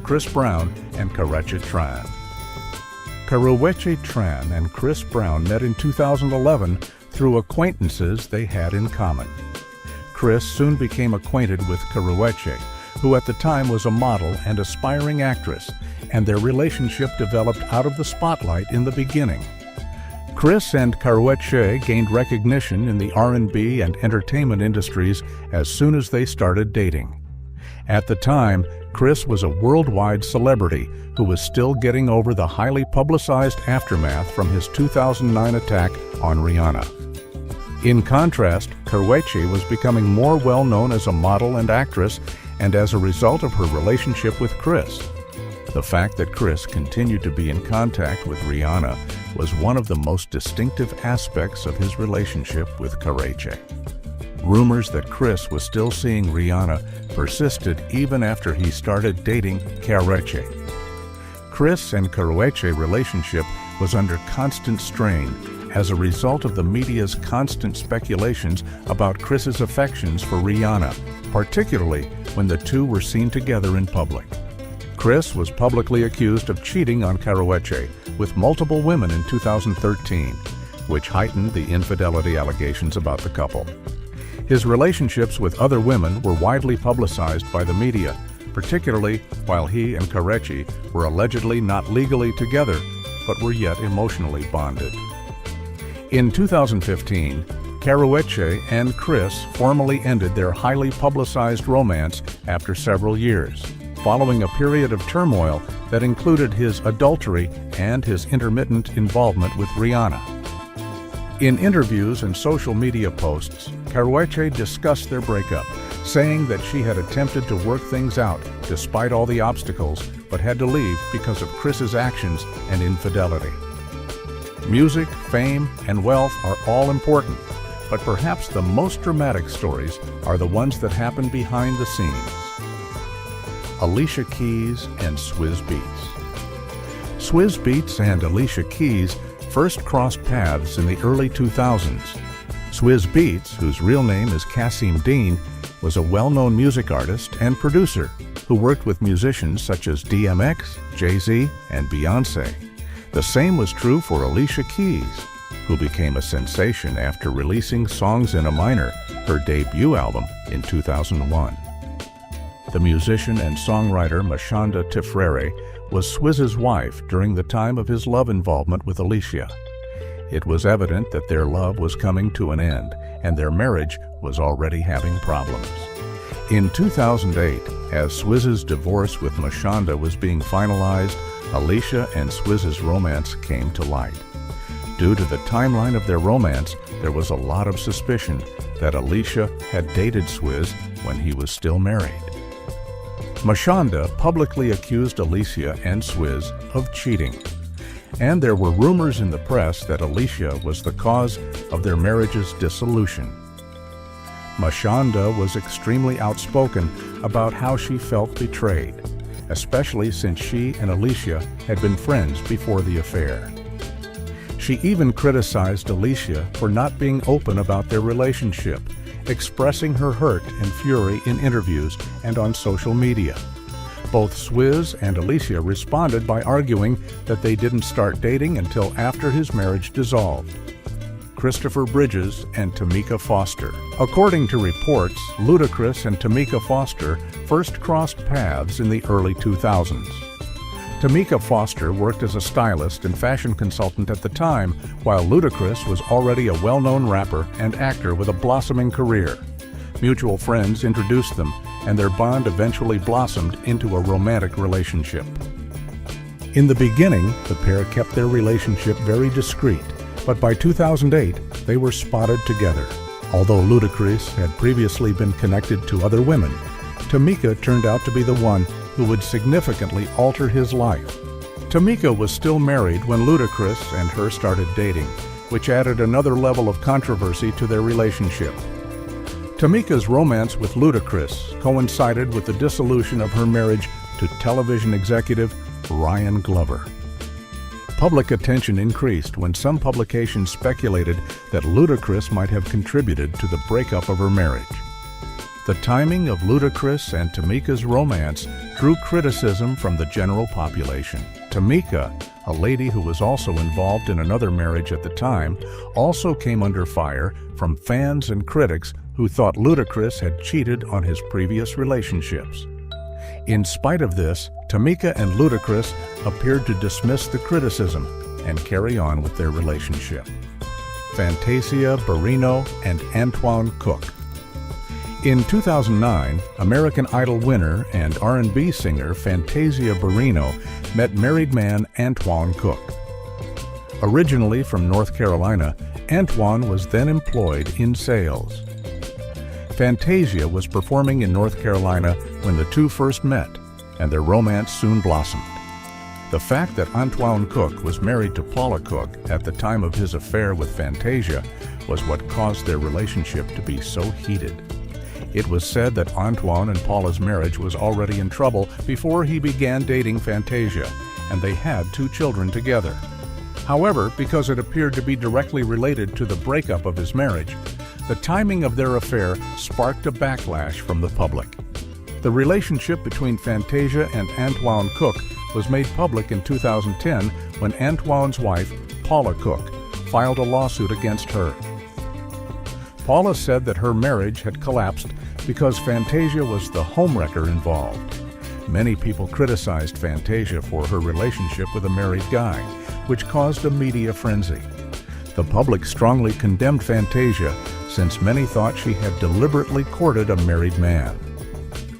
Chris Brown and Karrueche Tran. Karrueche Tran and Chris Brown met in 2011 through acquaintances they had in common. Chris soon became acquainted with Karrueche, who at the time was a model and aspiring actress, and their relationship developed out of the spotlight in the beginning. Chris and Karrueche gained recognition in the R&B and entertainment industries as soon as they started dating. At the time, Chris was a worldwide celebrity who was still getting over the highly publicized aftermath from his 2009 attack on Rihanna. In contrast, Karrueche was becoming more well-known as a model and actress, and as a result of her relationship with Chris. The fact that Chris continued to be in contact with Rihanna was one of the most distinctive aspects of his relationship with Karrueche. Rumors that Chris was still seeing Rihanna persisted even after he started dating Karrueche. Chris and Karrueche relationship was under constant strain as a result of the media's constant speculations about Chris's affections for Rihanna, particularly when the two were seen together in public. Chris was publicly accused of cheating on Karrueche with multiple women in 2013, which heightened the infidelity allegations about the couple. His relationships with other women were widely publicized by the media, particularly while he and Karrueche were allegedly not legally together, but were yet emotionally bonded. In 2015, Karrueche and Chris formally ended their highly publicized romance after several years, following a period of turmoil that included his adultery and his intermittent involvement with Rihanna. In interviews and social media posts, Karrueche discussed their breakup, saying that she had attempted to work things out despite all the obstacles, but had to leave because of Chris's actions and infidelity. Music, fame, and wealth are all important, but perhaps the most dramatic stories are the ones that happen behind the scenes. Alicia Keys and Swizz Beatz. Swizz Beatz and Alicia Keys first crossed paths in the early 2000s. Swizz Beatz, whose real name is Kasim Dean, was a well-known music artist and producer who worked with musicians such as DMX, Jay-Z, and Beyoncé. The same was true for Alicia Keys, who became a sensation after releasing Songs in a Minor, her debut album, in 2001. The musician and songwriter Mashonda Tifrere was Swizz's wife during the time of his love involvement with Alicia. It was evident that their love was coming to an end, and their marriage was already having problems. In 2008, as Swizz's divorce with Mashonda was being finalized, Alicia and Swizz's romance came to light. Due to the timeline of their romance, there was a lot of suspicion that Alicia had dated Swizz when he was still married. Mashonda publicly accused Alicia and Swizz of cheating, and there were rumors in the press that Alicia was the cause of their marriage's dissolution. Mashonda was extremely outspoken about how she felt betrayed, especially since she and Alicia had been friends before the affair. She even criticized Alicia for not being open about their relationship, expressing her hurt and fury in interviews and on social media. Both Swizz and Alicia responded by arguing that they didn't start dating until after his marriage dissolved. Christopher Bridges and Tamika Foster. According to reports, Ludacris and Tamika Foster first crossed paths in the early 2000s. Tamika Foster worked as a stylist and fashion consultant at the time, while Ludacris was already a well-known rapper and actor with a blossoming career. Mutual friends introduced them, and their bond eventually blossomed into a romantic relationship. In the beginning, the pair kept their relationship very discreet, but by 2008, they were spotted together. Although Ludacris had previously been connected to other women, Tamika turned out to be the one who would significantly alter his life. Tamika was still married when Ludacris and her started dating, which added another level of controversy to their relationship. Tamika's romance with Ludacris coincided with the dissolution of her marriage to television executive Ryan Glover. Public attention increased when some publications speculated that Ludacris might have contributed to the breakup of her marriage. The timing of Ludacris and Tamika's romance drew criticism from the general population. Tamika, a lady who was also involved in another marriage at the time, also came under fire from fans and critics who thought Ludacris had cheated on his previous relationships. In spite of this, Tamika and Ludacris appeared to dismiss the criticism and carry on with their relationship. Fantasia Barrino and Antoine Cook. In 2009, American Idol winner and R&B singer Fantasia Barrino met married man Antoine Cook. Originally from North Carolina, Antoine was then employed in sales. Fantasia was performing in North Carolina when the two first met, and their romance soon blossomed. The fact that Antoine Cook was married to Paula Cook at the time of his affair with Fantasia was what caused their relationship to be so heated. It was said that Antoine and Paula's marriage was already in trouble before he began dating Fantasia, and they had 2 children together. However, because it appeared to be directly related to the breakup of his marriage, the timing of their affair sparked a backlash from the public. The relationship between Fantasia and Antoine Cook was made public in 2010 when Antoine's wife, Paula Cook, filed a lawsuit against her. Paula said that her marriage had collapsed because Fantasia was the homewrecker involved. Many people criticized Fantasia for her relationship with a married guy, which caused a media frenzy. The public strongly condemned Fantasia since many thought she had deliberately courted a married man.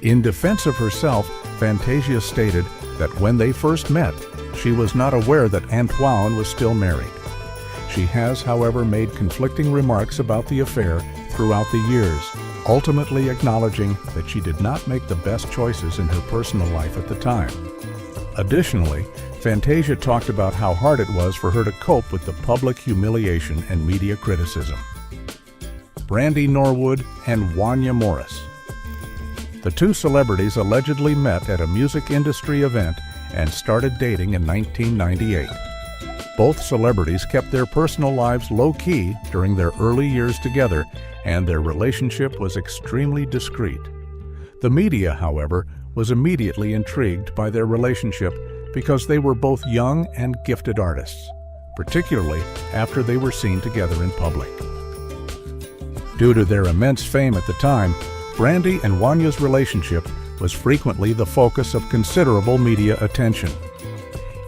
In defense of herself, Fantasia stated that when they first met, she was not aware that Antoine was still married. She has, however, made conflicting remarks about the affair throughout the years, ultimately acknowledging that she did not make the best choices in her personal life at the time. Additionally, Fantasia talked about how hard it was for her to cope with the public humiliation and media criticism. Brandy Norwood and Wanya Morris. The 2 celebrities allegedly met at a music industry event and started dating in 1998. Both celebrities kept their personal lives low-key during their early years together, and their relationship was extremely discreet. The media, however, was immediately intrigued by their relationship because they were both young and gifted artists, particularly after they were seen together in public. Due to their immense fame at the time, Brandy and Wanya's relationship was frequently the focus of considerable media attention.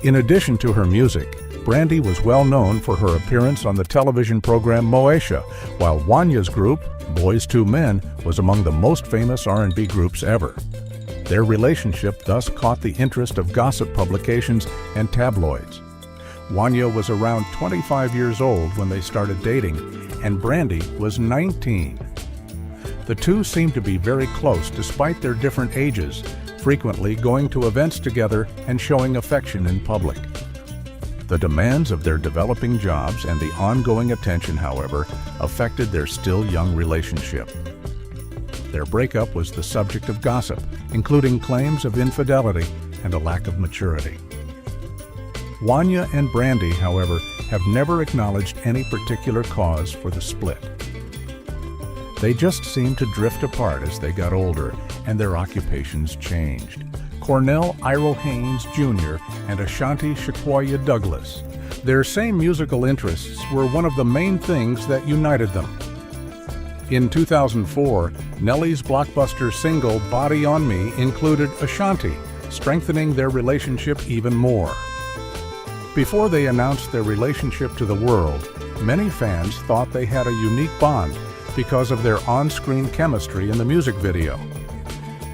In addition to her music, Brandy was well known for her appearance on the television program Moesha, while Wanya's group, Boys II Men, was among the most famous R&B groups ever. Their relationship thus caught the interest of gossip publications and tabloids. Wanya was around 25 years old when they started dating, and Brandy was 19. The two seemed to be very close despite their different ages, frequently going to events together and showing affection in public. The demands of their developing jobs and the ongoing attention, however, affected their still young relationship. Their breakup was the subject of gossip, including claims of infidelity and a lack of maturity. Wanya and Brandy, however, have never acknowledged any particular cause for the split. They just seemed to drift apart as they got older and their occupations changed. Cornell Iro Haynes Jr. and Ashanti Shaquoia Douglas. Their same musical interests were one of the main things that united them. In 2004, Nelly's blockbuster single Body on Me included Ashanti, strengthening their relationship even more. Before they announced their relationship to the world, many fans thought they had a unique bond because of their on-screen chemistry in the music video.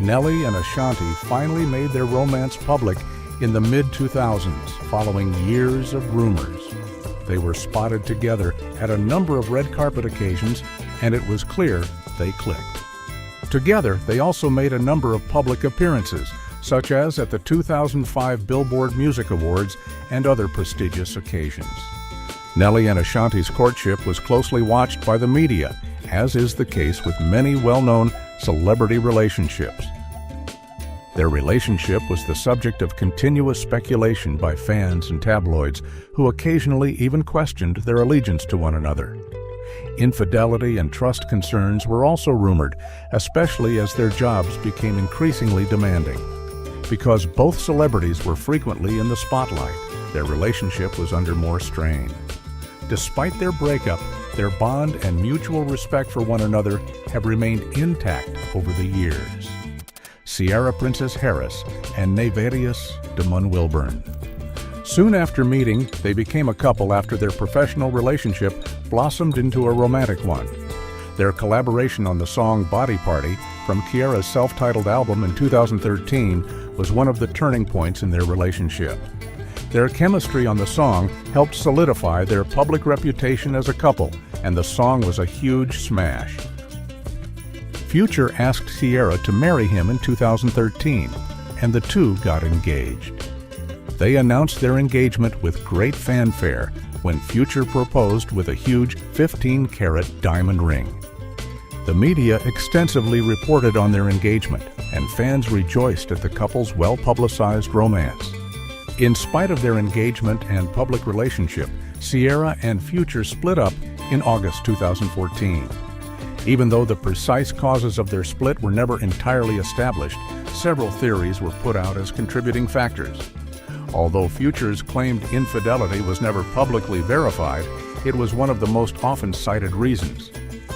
Nelly and Ashanti finally made their romance public in the mid-2000s, following years of rumors. They were spotted together at a number of red carpet occasions, and it was clear they clicked. Together, they also made a number of public appearances, such as at the 2005 Billboard Music Awards and other prestigious occasions. Nelly and Ashanti's courtship was closely watched by the media, as is the case with many well-known celebrity relationships. Their relationship was the subject of continuous speculation by fans and tabloids, who occasionally even questioned their allegiance to one another. Infidelity and trust concerns were also rumored, especially as their jobs became increasingly demanding. Because both celebrities were frequently in the spotlight, their relationship was under more strain. Despite their breakup, their bond and mutual respect for one another have remained intact over the years. Sierra Princess Harris and Nevarius Damon Wilburn. Soon after meeting, they became a couple after their professional relationship blossomed into a romantic one. Their collaboration on the song Body Party from Kiera's self-titled album in 2013 was one of the turning points in their relationship. Their chemistry on the song helped solidify their public reputation as a couple, and the song was a huge smash. Future asked Kiera to marry him in 2013, and the two got engaged. They announced their engagement with great fanfare when Future proposed with a huge 15-carat diamond ring. The media extensively reported on their engagement, and fans rejoiced at the couple's well-publicized romance. In spite of their engagement and public relationship, Ciara and Future split up in August 2014. Even though the precise causes of their split were never entirely established, several theories were put out as contributing factors. Although Future's claimed infidelity was never publicly verified, it was one of the most often cited reasons.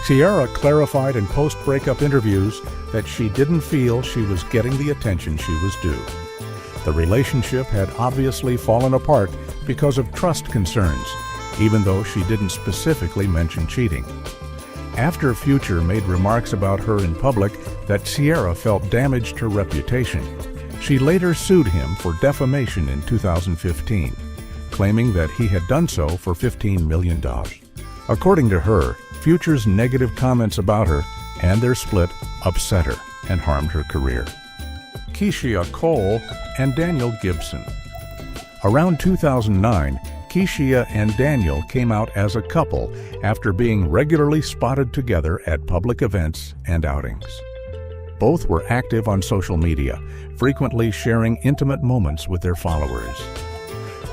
Ciara clarified in post-breakup interviews that she didn't feel she was getting the attention she was due. The relationship had obviously fallen apart because of trust concerns, even though she didn't specifically mention cheating. After Future made remarks about her in public that Ciara felt damaged her reputation, she later sued him for defamation in 2015, claiming that he had done so for $15 million. According to her, Future's negative comments about her and their split upset her and harmed her career. Keshia Cole and Daniel Gibson. Around 2009, Keshia and Daniel came out as a couple after being regularly spotted together at public events and outings. Both were active on social media, frequently sharing intimate moments with their followers.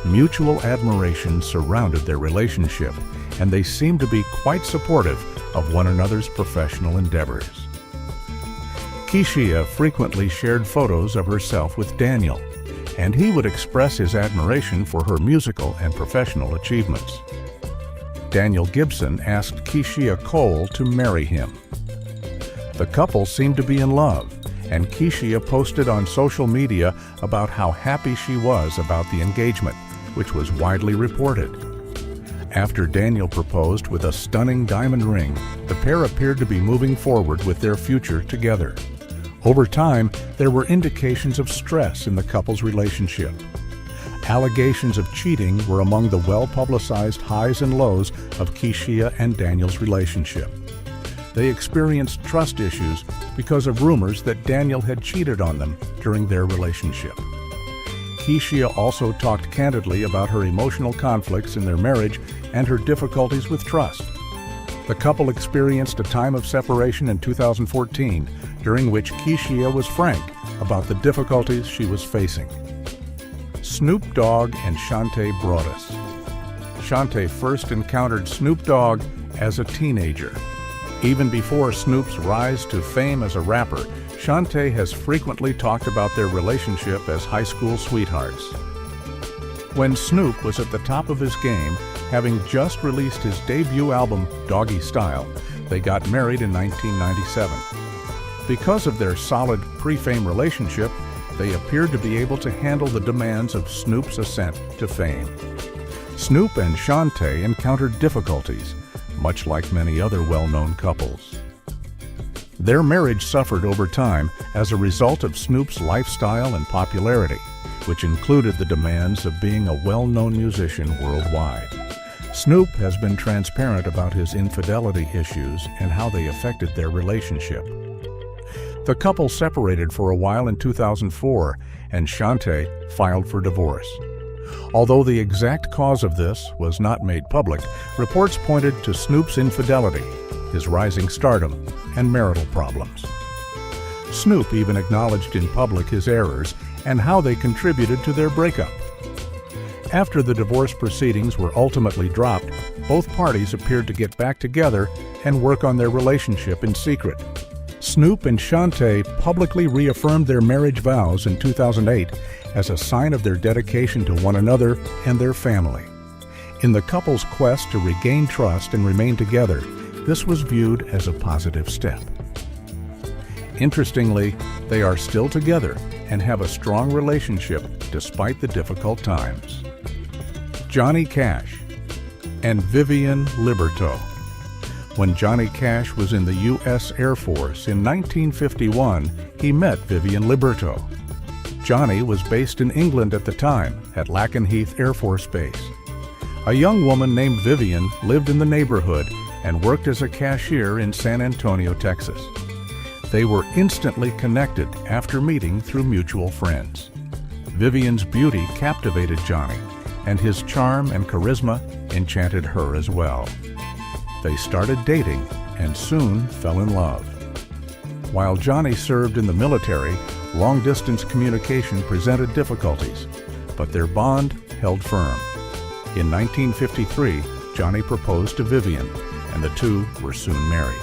Mutual admiration surrounded their relationship, and they seemed to be quite supportive of one another's professional endeavors. Keshia frequently shared photos of herself with Daniel, and he would express his admiration for her musical and professional achievements. Daniel Gibson asked Keshia Cole to marry him. The couple seemed to be in love, and Keshia posted on social media about how happy she was about the engagement, which was widely reported. After Daniel proposed with a stunning diamond ring, the pair appeared to be moving forward with their future together. Over time, there were indications of stress in the couple's relationship. Allegations of cheating were among the well-publicized highs and lows of Keshia and Daniel's relationship. They experienced trust issues because of rumors that Daniel had cheated on them during their relationship. Keshia also talked candidly about her emotional conflicts in their marriage and her difficulties with trust. The couple experienced a time of separation in 2014, during which Keshia was frank about the difficulties she was facing. Snoop Dogg and Shante Broadus. Shante first encountered Snoop Dogg as a teenager. Even before Snoop's rise to fame as a rapper, Shante has frequently talked about their relationship as high school sweethearts. When Snoop was at the top of his game, having just released his debut album, Doggy Style, they got married in 1997. Because of their solid pre-fame relationship, they appeared to be able to handle the demands of Snoop's ascent to fame. Snoop and Shante encountered difficulties, much like many other well-known couples. Their marriage suffered over time as a result of Snoop's lifestyle and popularity, which included the demands of being a well-known musician worldwide. Snoop has been transparent about his infidelity issues and how they affected their relationship. The couple separated for a while in 2004, and Shante filed for divorce. Although the exact cause of this was not made public, reports pointed to Snoop's infidelity, his rising stardom, and marital problems. Snoop even acknowledged in public his errors and how they contributed to their breakup. After the divorce proceedings were ultimately dropped, both parties appeared to get back together and work on their relationship in secret. Snoop and Shante publicly reaffirmed their marriage vows in 2008 as a sign of their dedication to one another and their family. In the couple's quest to regain trust and remain together, this was viewed as a positive step. Interestingly, they are still together and have a strong relationship despite the difficult times. Johnny Cash and Vivian Liberto. When Johnny Cash was in the U.S. Air Force in 1951, he met Vivian Liberto. Johnny was based in England at the time, at Lakenheath Air Force Base. A young woman named Vivian lived in the neighborhood and worked as a cashier in San Antonio, Texas. They were instantly connected after meeting through mutual friends. Vivian's beauty captivated Johnny, and his charm and charisma enchanted her as well. They started dating and soon fell in love. While Johnny served in the military, long-distance communication presented difficulties, but their bond held firm. In 1953, Johnny proposed to Vivian, and the two were soon married.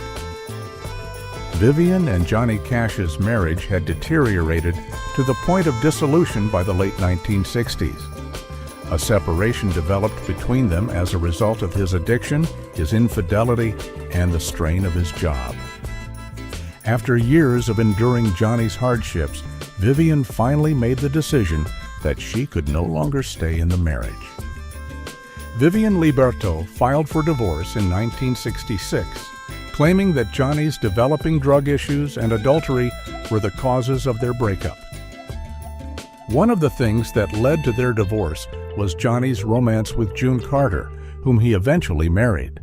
Vivian and Johnny Cash's marriage had deteriorated to the point of dissolution by the late 1960s. A separation developed between them as a result of his addiction, his infidelity, and the strain of his job. After years of enduring Johnny's hardships, Vivian finally made the decision that she could no longer stay in the marriage. Vivian Liberto filed for divorce in 1966, claiming that Johnny's developing drug issues and adultery were the causes of their breakup. One of the things that led to their divorce was Johnny's romance with June Carter, whom he eventually married.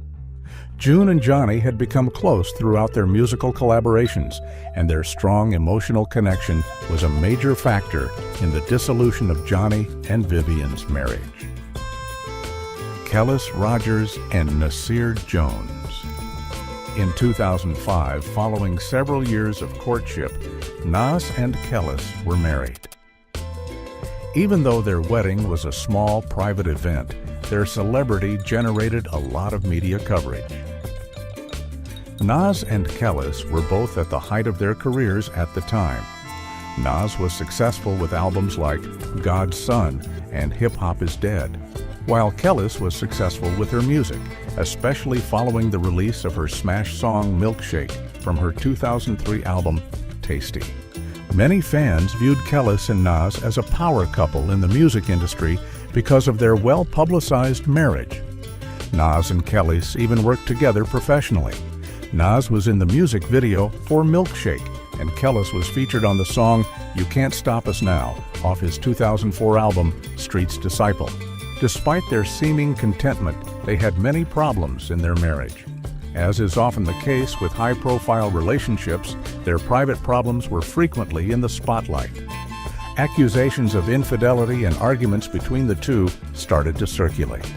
June and Johnny had become close throughout their musical collaborations, and their strong emotional connection was a major factor in the dissolution of Johnny and Vivian's marriage. Kellis Rogers and Nasir Jones. In 2005, following several years of courtship, Nas and Kellis were married. Even though their wedding was a small, private event, their celebrity generated a lot of media coverage. Nas and Kellis were both at the height of their careers at the time. Nas was successful with albums like God's Son and Hip Hop is Dead, while Kellis was successful with her music, especially following the release of her smash song Milkshake from her 2003 album Tasty. Many fans viewed Kellis and Nas as a power couple in the music industry because of their well-publicized marriage. Nas and Kellis even worked together professionally. Nas was in the music video for Milkshake, and Kellis was featured on the song You Can't Stop Us Now off his 2004 album Street's Disciple. Despite their seeming contentment, they had many problems in their marriage. As is often the case with high-profile relationships, their private problems were frequently in the spotlight. Accusations of infidelity and arguments between the two started to circulate.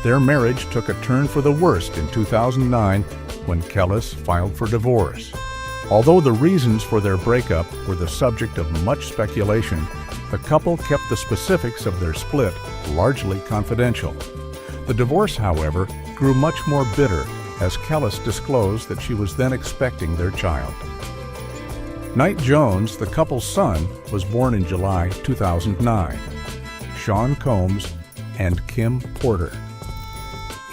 Their marriage took a turn for the worst in 2009 when Kellis filed for divorce. Although the reasons for their breakup were the subject of much speculation, the couple kept the specifics of their split largely confidential. The divorce, however, grew much more bitter as Kellis disclosed that she was then expecting their child. Knight Jones, the couple's son, was born in July 2009. Sean Combs and Kim Porter.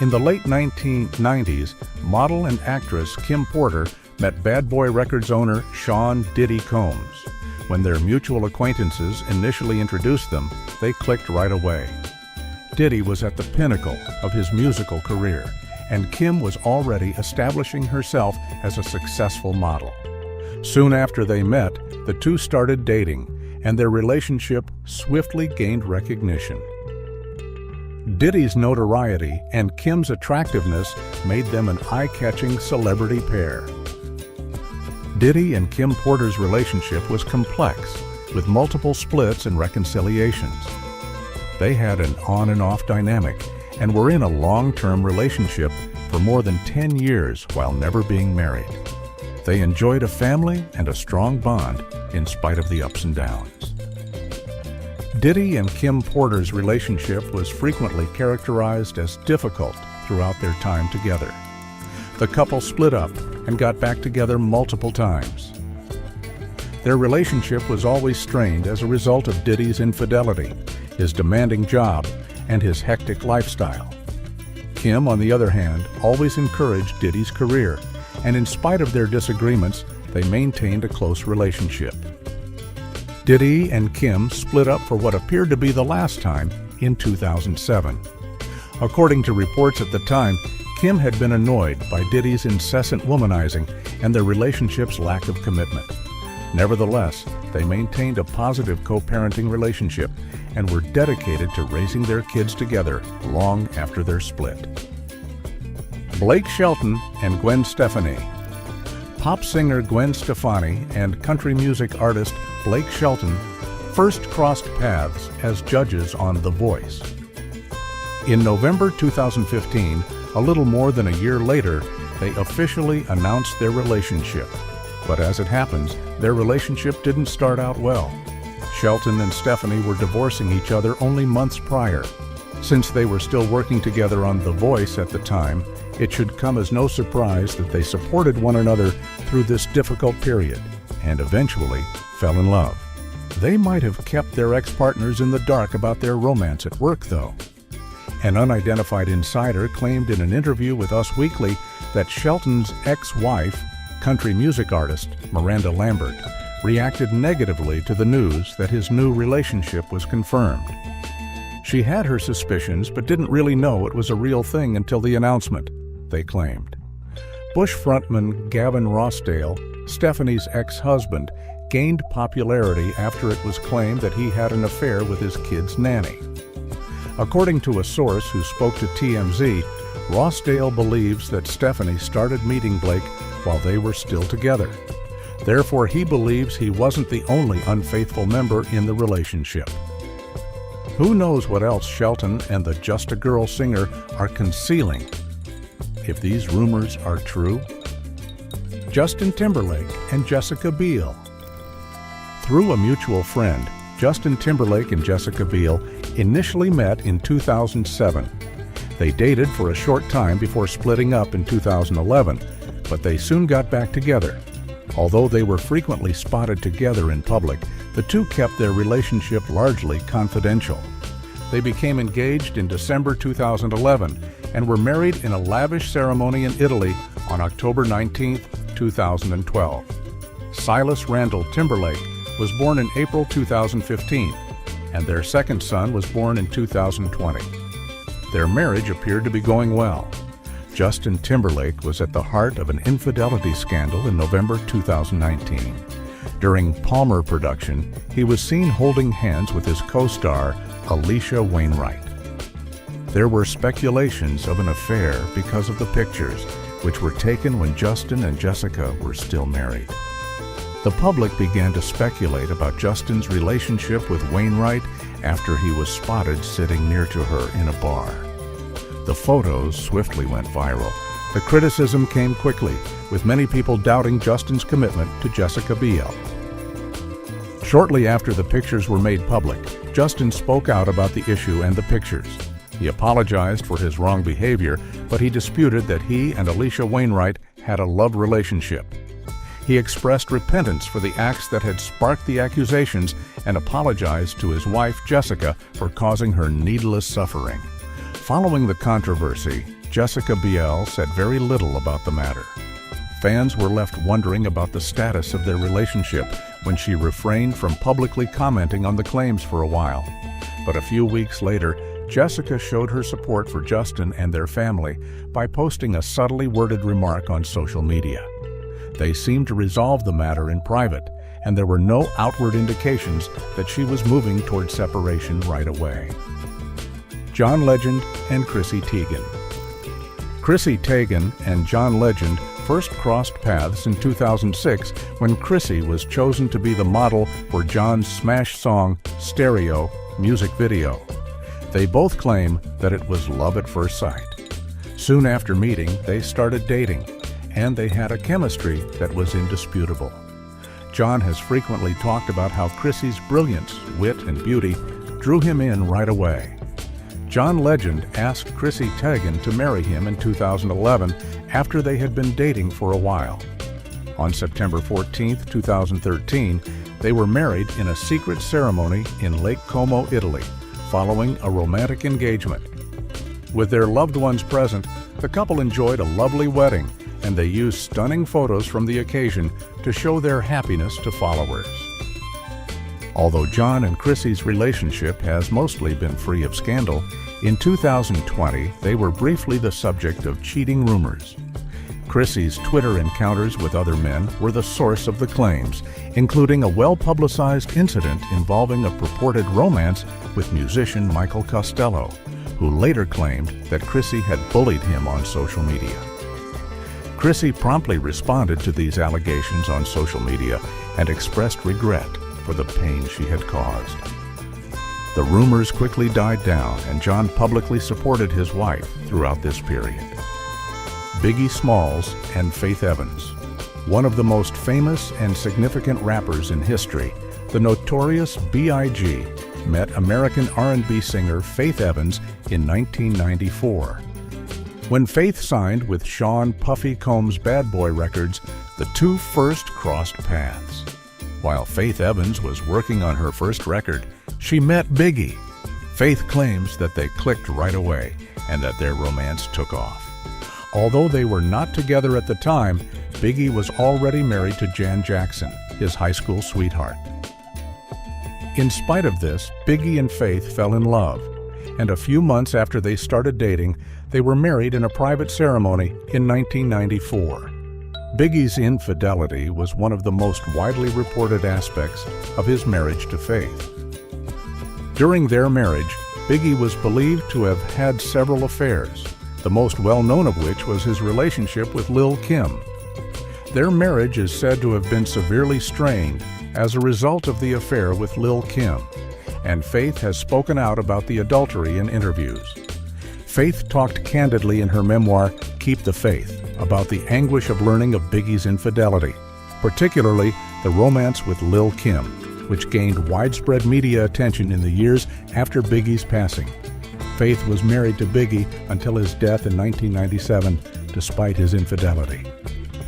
In the late 1990s, model and actress Kim Porter met Bad Boy Records owner Sean Diddy Combs. When their mutual acquaintances initially introduced them, they clicked right away. Diddy was at the pinnacle of his musical career, and Kim was already establishing herself as a successful model. Soon after they met, the two started dating, and their relationship swiftly gained recognition. Diddy's notoriety and Kim's attractiveness made them an eye-catching celebrity pair. Diddy and Kim Porter's relationship was complex, with multiple splits and reconciliations. They had an on and off dynamic and were in a long-term relationship for more than 10 years while never being married. They enjoyed a family and a strong bond in spite of the ups and downs. Diddy and Kim Porter's relationship was frequently characterized as difficult throughout their time together. The couple split up and got back together multiple times. Their relationship was always strained as a result of Diddy's infidelity, his demanding job, and his hectic lifestyle. Kim, on the other hand, always encouraged Diddy's career, and in spite of their disagreements, they maintained a close relationship. Diddy and Kim split up for what appeared to be the last time in 2007. According to reports at the time, Kim had been annoyed by Diddy's incessant womanizing and their relationship's lack of commitment. Nevertheless, they maintained a positive co-parenting relationship and were dedicated to raising their kids together long after their split. Blake Shelton and Gwen Stefani. Pop singer Gwen Stefani and country music artist Blake Shelton first crossed paths as judges on The Voice. In November 2015, a little more than a year later, they officially announced their relationship. But as it happens, their relationship didn't start out well. Shelton and Stefani were divorcing each other only months prior. Since they were still working together on The Voice at the time, it should come as no surprise that they supported one another through this difficult period and eventually fell in love. They might have kept their ex-partners in the dark about their romance at work, though. An unidentified insider claimed in an interview with Us Weekly that Shelton's ex-wife, country music artist Miranda Lambert, reacted negatively to the news that his new relationship was confirmed. She had her suspicions but didn't really know it was a real thing until the announcement, they claimed. Bush frontman Gavin Rossdale, Stephanie's ex-husband, gained popularity after it was claimed that he had an affair with his kid's nanny. According to a source who spoke to TMZ, Rossdale believes that Stefani started meeting Blake while they were still together. Therefore, he believes he wasn't the only unfaithful member in the relationship. Who knows what else Shelton and the Just a Girl singer are concealing? If these rumors are true, Justin Timberlake and Jessica Biel. Through a mutual friend, Justin Timberlake and Jessica Biel initially met in 2007. They dated for a short time before splitting up in 2011, but they soon got back together. Although they were frequently spotted together in public, the two kept their relationship largely confidential. They became engaged in December 2011 and were married in a lavish ceremony in Italy on October 19, 2012. Silas Randall Timberlake was born in April 2015, and their second son was born in 2020. Their marriage appeared to be going well. Justin Timberlake was at the heart of an infidelity scandal in November 2019. During Palmer production, he was seen holding hands with his co-star, Alicia Wainwright. There were speculations of an affair because of the pictures, which were taken when Justin and Jessica were still married. The public began to speculate about Justin's relationship with Wainwright after he was spotted sitting near to her in a bar. The photos swiftly went viral. The criticism came quickly, with many people doubting Justin's commitment to Jessica Biel. Shortly after the pictures were made public, Justin spoke out about the issue and the pictures. He apologized for his wrong behavior, but he disputed that he and Alicia Wainwright had a love relationship. He expressed repentance for the acts that had sparked the accusations and apologized to his wife, Jessica, for causing her needless suffering. Following the controversy, Jessica Biel said very little about the matter. Fans were left wondering about the status of their relationship when she refrained from publicly commenting on the claims for a while. But a few weeks later, Jessica showed her support for Justin and their family by posting a subtly worded remark on social media. They seemed to resolve the matter in private, and there were no outward indications that she was moving toward separation right away. John Legend and Chrissy Teigen. Chrissy Teigen and John Legend first crossed paths in 2006 when Chrissy was chosen to be the model for John's smash song Stereo music video. They both claim that it was love at first sight. Soon after meeting, they started dating, and they had a chemistry that was indisputable. John has frequently talked about how Chrissy's brilliance, wit, and beauty drew him in right away. John Legend asked Chrissy Teigen to marry him in 2011 after they had been dating for a while. On September 14, 2013, they were married in a secret ceremony in Lake Como, Italy, following a romantic engagement. With their loved ones present, the couple enjoyed a lovely wedding, and they used stunning photos from the occasion to show their happiness to followers. Although John and Chrissy's relationship has mostly been free of scandal, In 2020, they were briefly the subject of cheating rumors. Chrissy's Twitter encounters with other men were the source of the claims, including a well-publicized incident involving a purported romance with musician Michael Costello, who later claimed that Chrissy had bullied him on social media. Chrissy promptly responded to these allegations on social media and expressed regret for the pain she had caused. The rumors quickly died down, and John publicly supported his wife throughout this period. Biggie Smalls and Faith Evans. One of the most famous and significant rappers in history, the notorious B.I.G. met American R&B singer Faith Evans in 1994. When Faith signed with Sean Puffy Combs' Bad Boy Records, the two first crossed paths. While Faith Evans was working on her first record, she met Biggie. Faith claims that they clicked right away and that their romance took off. Although they were not together at the time, Biggie was already married to Jan Jackson, his high school sweetheart. In spite of this, Biggie and Faith fell in love, and a few months after they started dating, they were married in a private ceremony in 1994. Biggie's infidelity was one of the most widely reported aspects of his marriage to Faith. During their marriage, Biggie was believed to have had several affairs, the most well-known of which was his relationship with Lil' Kim. Their marriage is said to have been severely strained as a result of the affair with Lil' Kim, and Faith has spoken out about the adultery in interviews. Faith talked candidly in her memoir, Keep the Faith, about the anguish of learning of Biggie's infidelity, particularly the romance with Lil' Kim, which gained widespread media attention in the years after Biggie's passing. Faith was married to Biggie until his death in 1997, despite his infidelity.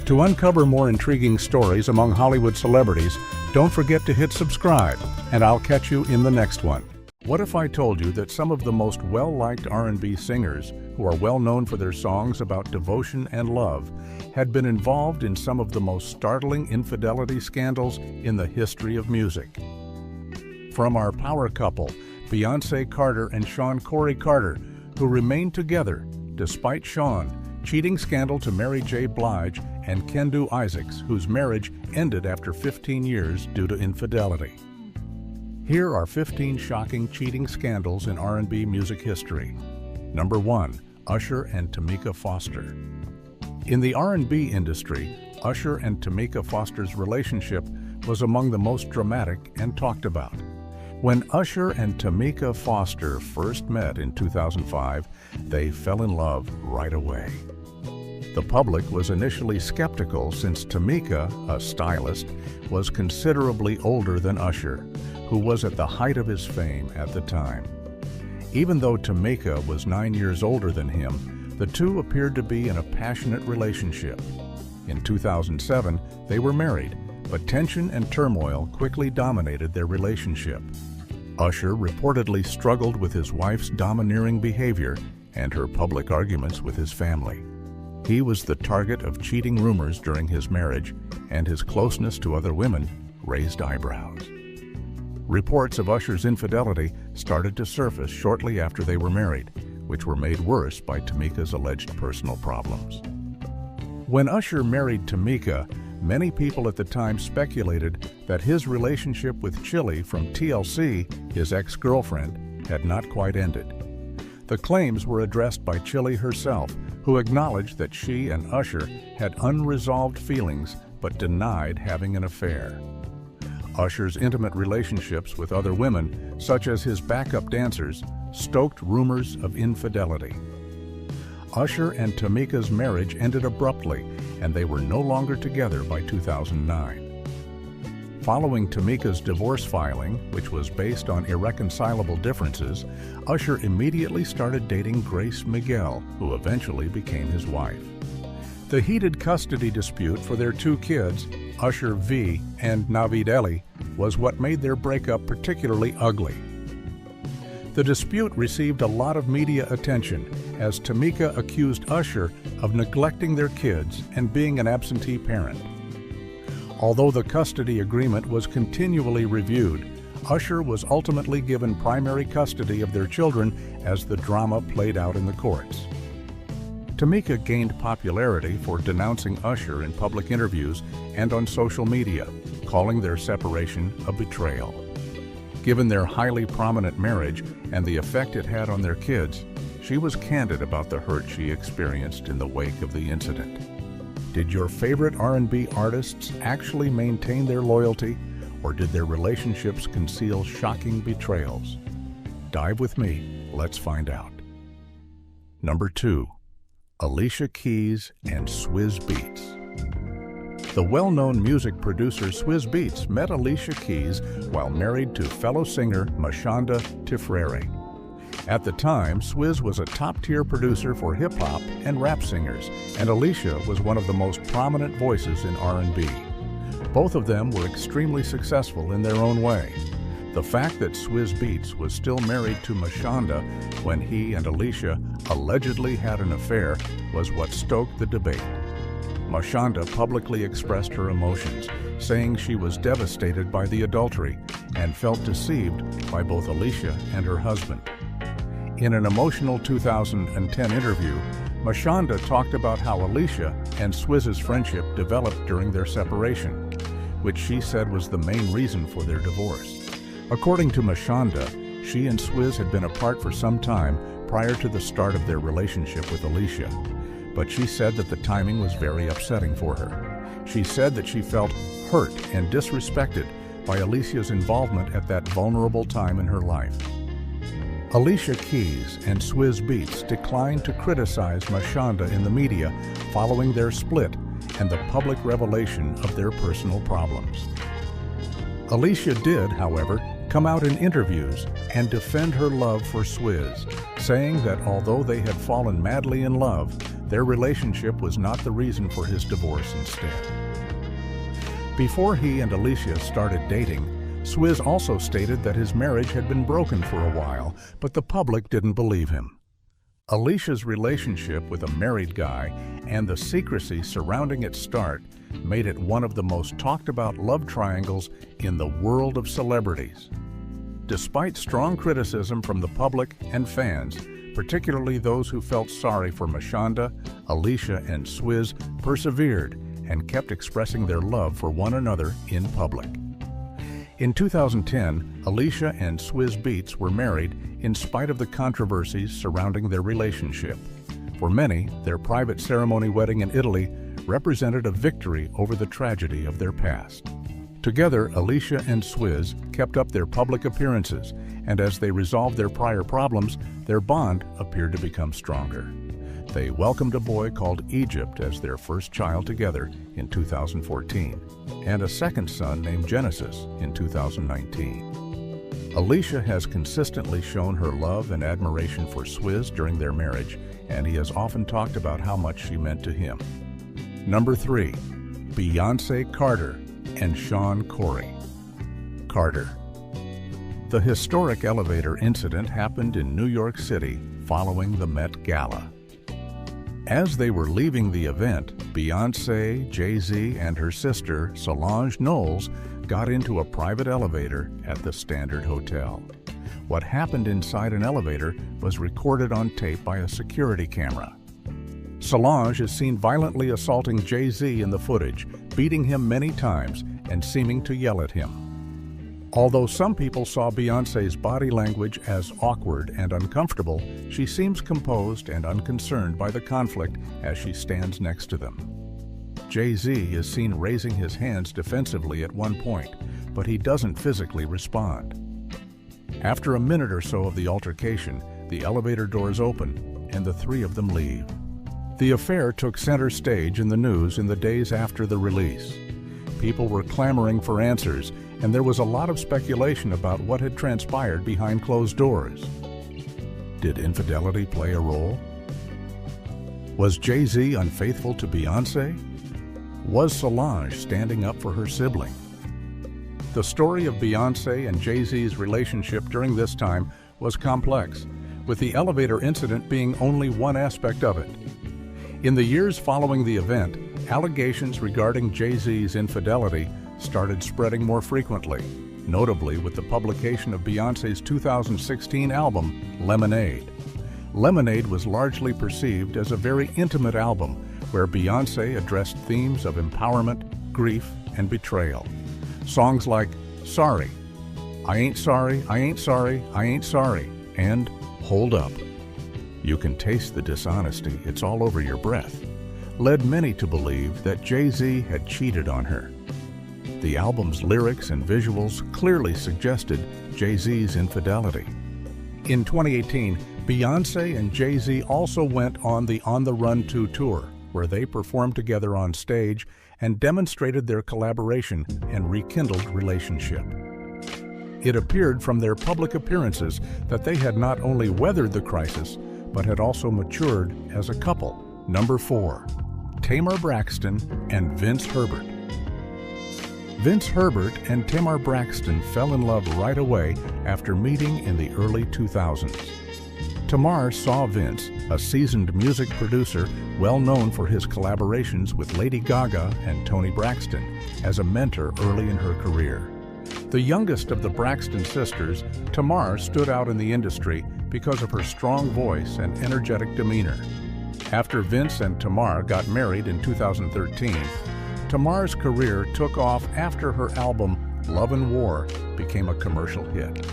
To uncover more intriguing stories among Hollywood celebrities, don't forget to hit subscribe, and I'll catch you in the next one. What if I told you that some of the most well-liked R&B singers, who are well known for their songs about devotion and love, had been involved in some of the most startling infidelity scandals in the history of music? From our power couple, Beyonce Carter and Sean Corey Carter, who remained together despite Sean cheating scandal to Mary J. Blige, and Kendu Isaacs, whose marriage ended after 15 years due to infidelity. Here are 15 shocking cheating scandals in R&B music history. Number 1. Usher and Tamika Foster. In the R&B industry, Usher and Tamika Foster's relationship was among the most dramatic and talked about. When Usher and Tamika Foster first met in 2005, they fell in love right away. The public was initially skeptical since Tamika, a stylist, was considerably older than Usher, who was at the height of his fame at the time. Even though Tamika was 9 years older than him, the two appeared to be in a passionate relationship. In 2007, they were married, but tension and turmoil quickly dominated their relationship. Usher reportedly struggled with his wife's domineering behavior and her public arguments with his family. He was the target of cheating rumors during his marriage, and his closeness to other women raised eyebrows. Reports of Usher's infidelity started to surface shortly after they were married, which were made worse by Tamika's alleged personal problems. When Usher married Tamika, many people at the time speculated that his relationship with Chili from TLC, his ex-girlfriend, had not quite ended. The claims were addressed by Chili herself, who acknowledged that she and Usher had unresolved feelings but denied having an affair. Usher's intimate relationships with other women, such as his backup dancers, stoked rumors of infidelity. Usher and Tamika's marriage ended abruptly, and they were no longer together by 2009. Following Tamika's divorce filing, which was based on irreconcilable differences, Usher immediately started dating Grace Miguel, who eventually became his wife. The heated custody dispute for their two kids, Usher V and Navid Eli, was what made their breakup particularly ugly. The dispute received a lot of media attention as Tamika accused Usher of neglecting their kids and being an absentee parent. Although the custody agreement was continually reviewed, Usher was ultimately given primary custody of their children as the drama played out in the courts. Tamika gained popularity for denouncing Usher in public interviews and on social media, calling their separation a betrayal. Given their highly prominent marriage and the effect it had on their kids, she was candid about the hurt she experienced in the wake of the incident. Did your favorite R&B artists actually maintain their loyalty, or did their relationships conceal shocking betrayals? Dive with me, let's find out. Number 2. Alicia Keys and Swizz Beatz. The well-known music producer Swizz Beatz met Alicia Keys while married to fellow singer Mashonda Tifrere. At the time, Swizz was a top-tier producer for hip-hop and rap singers, and Alicia was one of the most prominent voices in R&B. Both of them were extremely successful in their own way. The fact that Swizz Beatz was still married to Mashonda when he and Alicia allegedly had an affair was what stoked the debate. Mashonda publicly expressed her emotions, saying she was devastated by the adultery and felt deceived by both Alicia and her husband. In an emotional 2010 interview, Mashonda talked about how Alicia and Swizz's friendship developed during their separation, which she said was the main reason for their divorce. According to Mashonda, she and Swizz had been apart for some time prior to the start of their relationship with Alicia, but she said that the timing was very upsetting for her. She said that she felt hurt and disrespected by Alicia's involvement at that vulnerable time in her life. Alicia Keys and Swizz Beatz declined to criticize Mashonda in the media following their split and the public revelation of their personal problems. Alicia did, however, come out in interviews and defend her love for Swizz, saying that although they had fallen madly in love, their relationship was not the reason for his divorce instead. Before he and Alicia started dating, Swizz also stated that his marriage had been broken for a while, but the public didn't believe him. Alicia's relationship with a married guy and the secrecy surrounding its start made it one of the most talked about love triangles in the world of celebrities. Despite strong criticism from the public and fans, particularly those who felt sorry for Mashonda, Alicia and Swizz persevered and kept expressing their love for one another in public. In 2010, Alicia and Swizz Beatz were married in spite of the controversies surrounding their relationship. For many, their private ceremony wedding in Italy represented a victory over the tragedy of their past. Together, Alicia and Swizz kept up their public appearances, and as they resolved their prior problems, their bond appeared to become stronger. They welcomed a boy called Egypt as their first child together in 2014, and a second son named Genesis in 2019. Alicia has consistently shown her love and admiration for Swizz during their marriage, and he has often talked about how much she meant to him. Number 3. Beyonce Carter and Sean Corey. Carter. The historic elevator incident happened in New York City following the Met Gala. As they were leaving the event, Beyoncé, Jay-Z, and her sister, Solange Knowles, got into a private elevator at the Standard Hotel. What happened inside an elevator was recorded on tape by a security camera. Solange is seen violently assaulting Jay-Z in the footage, beating him many times and seeming to yell at him. Although some people saw Beyoncé's body language as awkward and uncomfortable, she seems composed and unconcerned by the conflict as she stands next to them. Jay-Z is seen raising his hands defensively at one point, but he doesn't physically respond. After a minute or so of the altercation, the elevator doors open and the three of them leave. The affair took center stage in the news in the days after the release. People were clamoring for answers, and there was a lot of speculation about what had transpired behind closed doors. Did infidelity play a role? Was Jay-Z unfaithful to Beyoncé? Was Solange standing up for her sibling? The story of Beyoncé and Jay-Z's relationship during this time was complex, with the elevator incident being only one aspect of it. In the years following the event, allegations regarding Jay-Z's infidelity started spreading more frequently. notably with the publication of Beyoncé's 2016 album, Lemonade. Lemonade was largely perceived as a very intimate album where Beyoncé addressed themes of empowerment, grief, and betrayal. Songs like Sorry, I Ain't Sorry, I Ain't Sorry, I Ain't Sorry, and Hold Up, You Can Taste the Dishonesty, It's All Over Your Breath, led many to believe that Jay-Z had cheated on her. The album's lyrics and visuals clearly suggested Jay-Z's infidelity. In 2018, Beyoncé and Jay-Z also went on the On the Run 2 tour, where they performed together on stage and demonstrated their collaboration and rekindled relationship. It appeared from their public appearances that they had not only weathered the crisis, but had also matured as a couple. Number 4. Tamar Braxton and Vince Herbert. Vince Herbert and Tamar Braxton fell in love right away after meeting in the early 2000s. Tamar saw Vince, a seasoned music producer well known for his collaborations with Lady Gaga and Toni Braxton, as a mentor early in her career. The youngest of the Braxton sisters, Tamar stood out in the industry because of her strong voice and energetic demeanor. After Vince and Tamar got married in 2013, Tamar's career took off after her album Love and War became a commercial hit.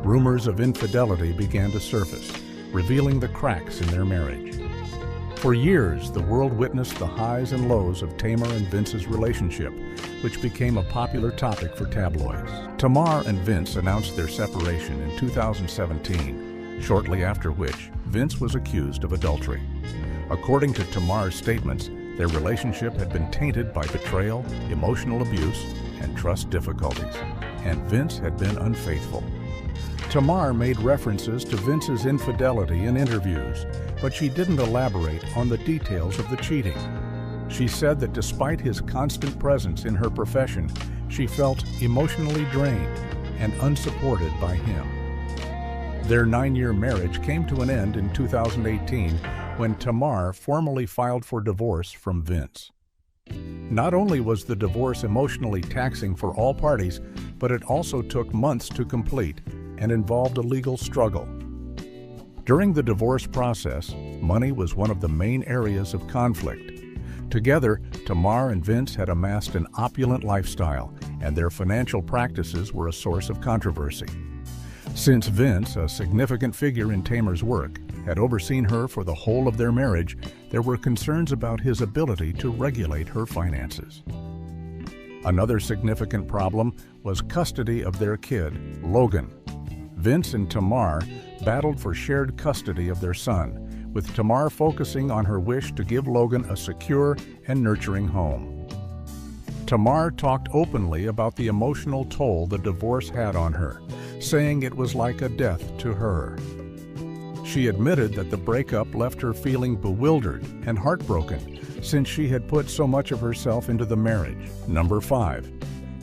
Rumors of infidelity began to surface, revealing the cracks in their marriage. For years, the world witnessed the highs and lows of Tamar and Vince's relationship, which became a popular topic for tabloids. Tamar and Vince announced their separation in 2017, shortly after which Vince was accused of adultery. According to Tamar's statements, their relationship had been tainted by betrayal, emotional abuse, and trust difficulties, and Vince had been unfaithful. Tamar made references to Vince's infidelity in interviews, but she didn't elaborate on the details of the cheating. She said that despite his constant presence in her profession, she felt emotionally drained and unsupported by him. Their 9-year marriage came to an end in 2018 when Tamar formally filed for divorce from Vince. Not only was the divorce emotionally taxing for all parties, but it also took months to complete and involved a legal struggle. During the divorce process, money was one of the main areas of conflict. Together, Tamar and Vince had amassed an opulent lifestyle, and their financial practices were a source of controversy. Since Vince, a significant figure in Tamar's work, had overseen her for the whole of their marriage, there were concerns about his ability to regulate her finances. Another significant problem was custody of their kid, Logan. Vince and Tamar battled for shared custody of their son, with Tamar focusing on her wish to give Logan a secure and nurturing home. Tamar talked openly about the emotional toll the divorce had on her, saying it was like a death to her. She admitted that the breakup left her feeling bewildered and heartbroken since she had put so much of herself into the marriage. Number 5.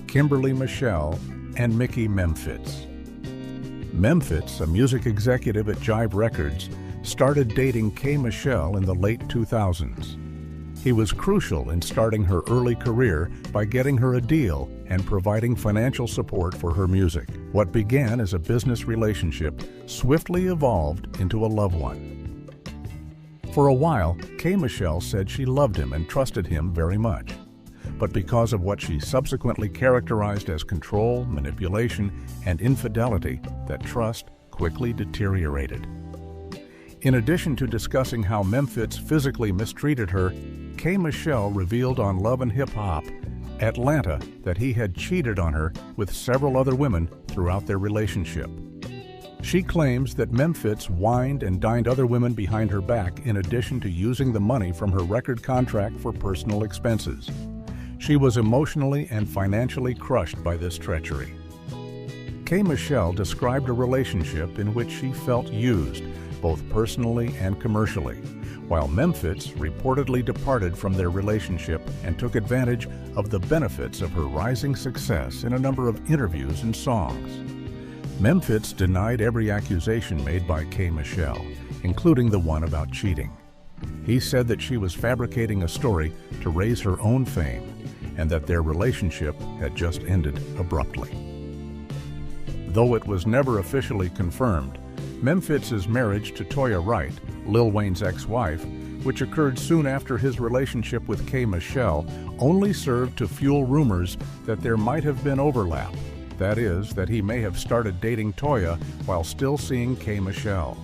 Kimberly Michelle and Mickey Memphitz. Memphitz, a music executive at Jive Records, started dating K. Michelle in the late 2000s. He was crucial in starting her early career by getting her a deal and providing financial support for her music. What began as a business relationship swiftly evolved into a love one. For a while, K. Michelle said she loved him and trusted him very much. But because of what she subsequently characterized as control, manipulation, and infidelity, that trust quickly deteriorated. In addition to discussing how Memphitz physically mistreated her, K. Michelle revealed on Love and Hip Hop Atlanta that he had cheated on her with several other women throughout their relationship. She claims that Memphitz wined and dined other women behind her back in addition to using the money from her record contract for personal expenses. She was emotionally and financially crushed by this treachery. K. Michelle described a relationship in which she felt used, both personally and commercially, while Memphitz reportedly departed from their relationship and took advantage of the benefits of her rising success in a number of interviews and songs. Memphitz denied every accusation made by K. Michelle, including the one about cheating. He said that she was fabricating a story to raise her own fame and that their relationship had just ended abruptly. Though it was never officially confirmed, Memphis' marriage to Toya Wright, Lil Wayne's ex-wife, which occurred soon after his relationship with K. Michelle, only served to fuel rumors that there might have been overlap. That is, that he may have started dating Toya while still seeing K. Michelle.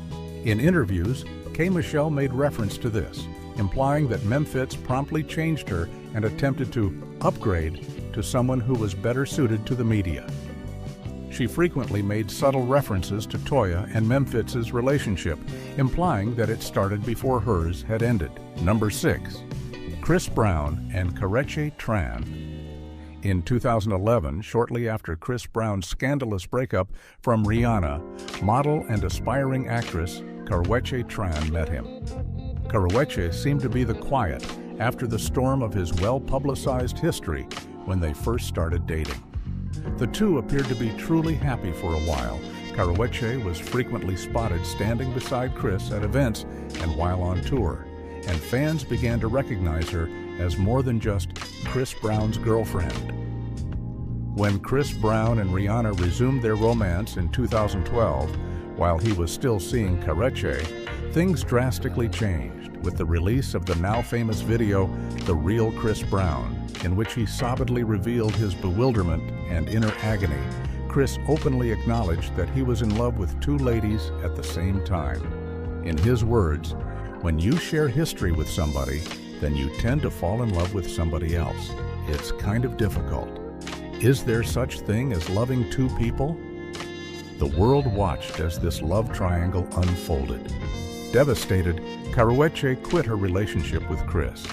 In interviews, K. Michelle made reference to this, implying that Memphis promptly changed her and attempted to upgrade to someone who was better suited to the media. She frequently made subtle references to Toya and Memphis' relationship, implying that it started before hers had ended. Number 6. Chris Brown and Karrueche Tran. In 2011, shortly after Chris Brown's scandalous breakup from Rihanna, model and aspiring actress Karrueche Tran met him. Karrueche seemed to be the quiet after the storm of his well-publicized history when they first started dating. The two appeared to be truly happy for a while. Karrueche was frequently spotted standing beside Chris at events and while on tour, and fans began to recognize her as more than just Chris Brown's girlfriend. When Chris Brown and Rihanna resumed their romance in 2012, while he was still seeing Karrueche, things drastically changed with the release of the now famous video, The Real Chris Brown, in which he solidly revealed his bewilderment and inner agony. Chris openly acknowledged that he was in love with two ladies at the same time. In his words, "When you share history with somebody, then you tend to fall in love with somebody else. It's kind of difficult. Is there such thing as loving two people?" The world watched as this love triangle unfolded. Devastated, Karrueche quit her relationship with Chris.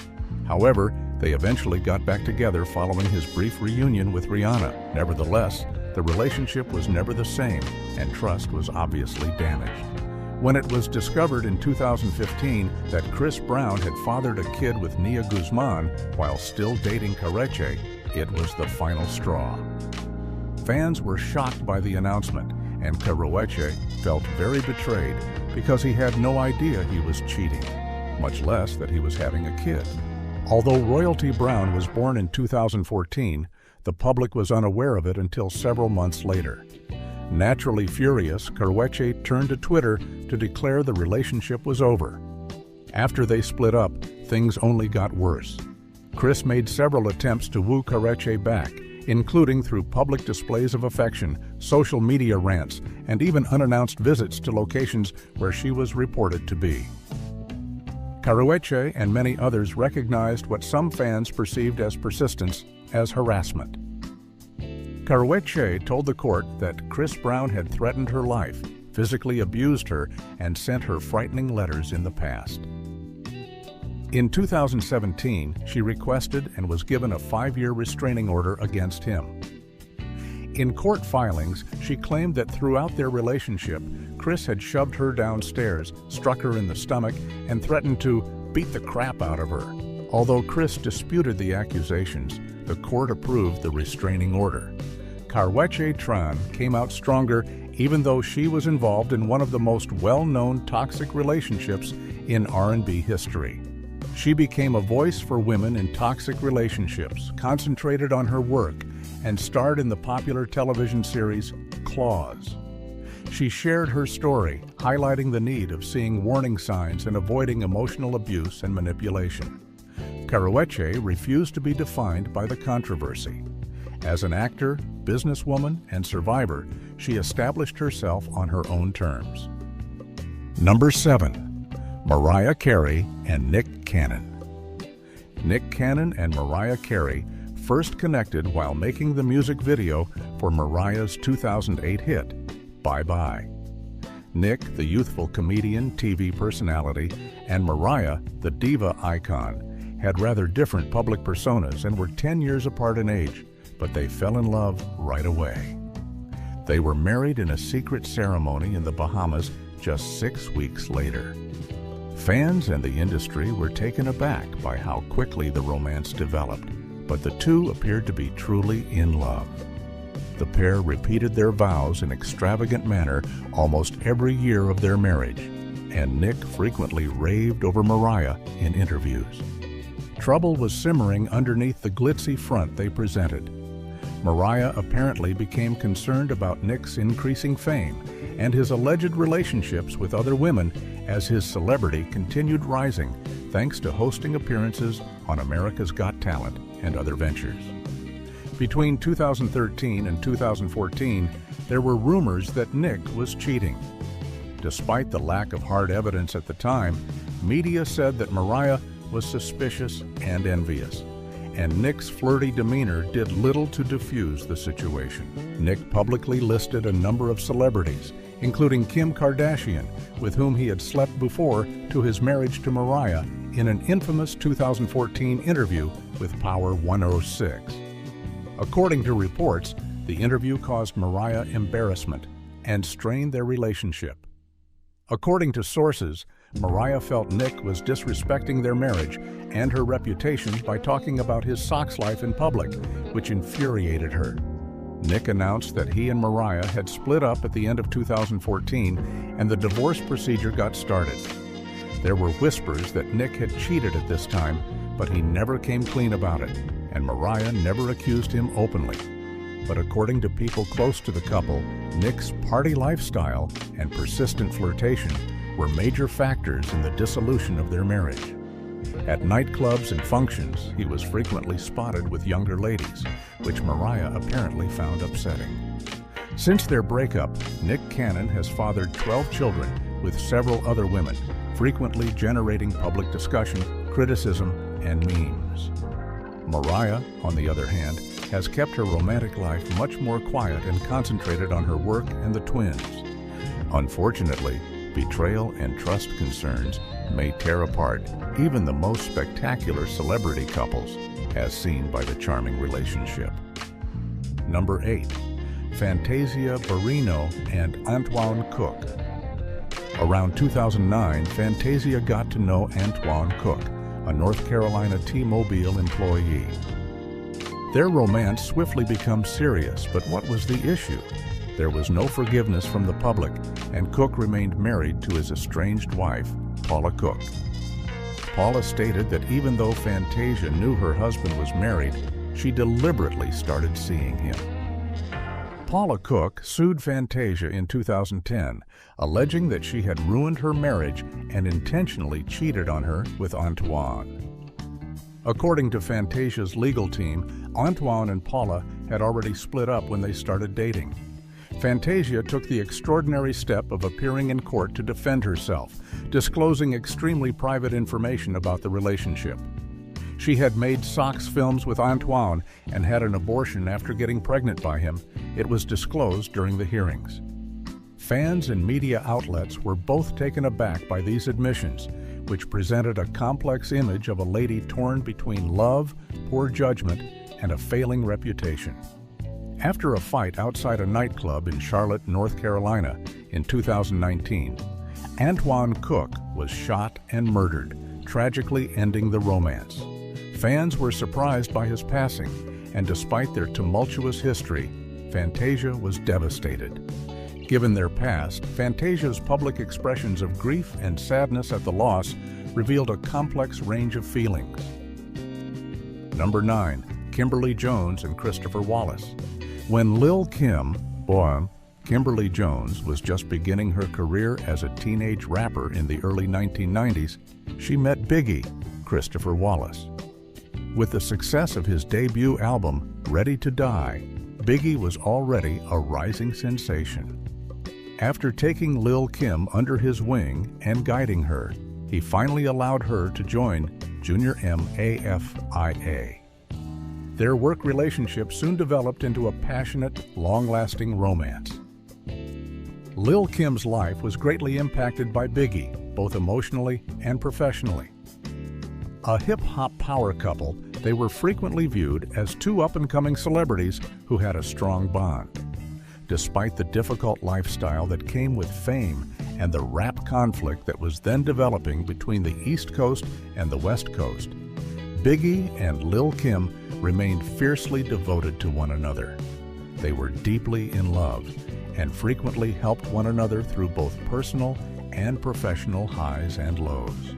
However, they eventually got back together following his brief reunion with Rihanna. Nevertheless, the relationship was never the same, and trust was obviously damaged. When it was discovered in 2015 that Chris Brown had fathered a kid with Nia Guzman while still dating Karrueche, it was the final straw. Fans were shocked by the announcement, and Karrueche felt very betrayed because he had no idea he was cheating, much less that he was having a kid. Although Royalty Brown was born in 2014, the public was unaware of it until several months later. Naturally furious, Karrueche turned to Twitter to declare the relationship was over. After they split up, things only got worse. Chris made several attempts to woo Karrueche back, including through public displays of affection, social media rants, and even unannounced visits to locations where she was reported to be. Karrueche and many others recognized what some fans perceived as persistence as harassment. Karrueche told the court that Chris Brown had threatened her life, physically abused her, and sent her frightening letters in the past. In 2017, she requested and was given a 5-year restraining order against him. In court filings, she claimed that throughout their relationship, Chris had shoved her downstairs, struck her in the stomach, and threatened to beat the crap out of her. Although Chris disputed the accusations, the court approved the restraining order. Karrueche Tran came out stronger even though she was involved in one of the most well-known toxic relationships in R&B history. She became a voice for women in toxic relationships, concentrated on her work, and starred in the popular television series Claws. She shared her story, highlighting the need of seeing warning signs and avoiding emotional abuse and manipulation. Karrueche refused to be defined by the controversy. As an actor, businesswoman, and survivor, she established herself on her own terms. Number 7. Mariah Carey and Nick Cannon. Nick Cannon and Mariah Carey first connected while making the music video for Mariah's 2008 hit, Bye Bye. Nick, the youthful comedian, TV personality, and Mariah, the diva icon, had rather different public personas and were 10 years apart in age, but they fell in love right away. They were married in a secret ceremony in the Bahamas just 6 weeks later. Fans and the industry were taken aback by how quickly the romance developed, but the two appeared to be truly in love. The pair repeated their vows in extravagant manner almost every year of their marriage, and Nick frequently raved over Mariah in interviews. Trouble was simmering underneath the glitzy front they presented. Mariah apparently became concerned about Nick's increasing fame and his alleged relationships with other women as his celebrity continued rising thanks to hosting appearances on America's Got Talent and other ventures. Between 2013 and 2014, there were rumors that Nick was cheating. Despite the lack of hard evidence at the time, media said that Mariah was suspicious and envious, and Nick's flirty demeanor did little to diffuse the situation. Nick publicly listed a number of celebrities, including Kim Kardashian, with whom he had slept before, to his marriage to Mariah in an infamous 2014 interview with Power 106. According to reports, the interview caused Mariah embarrassment and strained their relationship. According to sources, Mariah felt Nick was disrespecting their marriage and her reputation by talking about his sex life in public, which infuriated her. Nick announced that he and Mariah had split up at the end of 2014, and the divorce procedure got started. There were whispers that Nick had cheated at this time, but he never came clean about it, and Mariah never accused him openly. But according to people close to the couple, Nick's party lifestyle and persistent flirtation were major factors in the dissolution of their marriage. At nightclubs and functions, he was frequently spotted with younger ladies, which Mariah apparently found upsetting. Since their breakup, Nick Cannon has fathered 12 children with several other women, frequently generating public discussion, criticism, and memes. Mariah, on the other hand, has kept her romantic life much more quiet and concentrated on her work and the twins. Unfortunately, betrayal and trust concerns may tear apart even the most spectacular celebrity couples, as seen by the charming relationship. Number 8. Fantasia Barrino and Antoine Cook. Around 2009, Fantasia got to know Antoine Cook, a North Carolina T-Mobile employee. Their romance swiftly becomes serious, but what was the issue? There was no forgiveness from the public, and Cook remained married to his estranged wife, Paula Cook. Paula stated that even though Fantasia knew her husband was married, she deliberately started seeing him. Paula Cook sued Fantasia in 2010, alleging that she had ruined her marriage and intentionally cheated on her with Antoine. According to Fantasia's legal team, Antoine and Paula had already split up when they started dating. Fantasia took the extraordinary step of appearing in court to defend herself, disclosing extremely private information about the relationship. She had made sex films with Antoine and had an abortion after getting pregnant by him. It was disclosed during the hearings. Fans and media outlets were both taken aback by these admissions, which presented a complex image of a lady torn between love, poor judgment, and a failing reputation. After a fight outside a nightclub in Charlotte, North Carolina in 2019, Antoine Cook was shot and murdered, tragically ending the romance. Fans were surprised by his passing, and despite their tumultuous history, Fantasia was devastated. Given their past, Fantasia's public expressions of grief and sadness at the loss revealed a complex range of feelings. Number 9. Kimberly Jones and Christopher Wallace. When Lil' Kim, born Kimberly Jones, was just beginning her career as a teenage rapper in the early 1990s, she met Biggie, Christopher Wallace. With the success of his debut album, Ready to Die, Biggie was already a rising sensation. After taking Lil' Kim under his wing and guiding her, he finally allowed her to join Junior M.A.F.I.A. Their work relationship soon developed into a passionate, long-lasting romance. Lil' Kim's life was greatly impacted by Biggie, both emotionally and professionally. A hip-hop power couple, they were frequently viewed as two up-and-coming celebrities who had a strong bond. Despite the difficult lifestyle that came with fame and the rap conflict that was then developing between the East Coast and the West Coast, Biggie and Lil' Kim remained fiercely devoted to one another. They were deeply in love and frequently helped one another through both personal and professional highs and lows.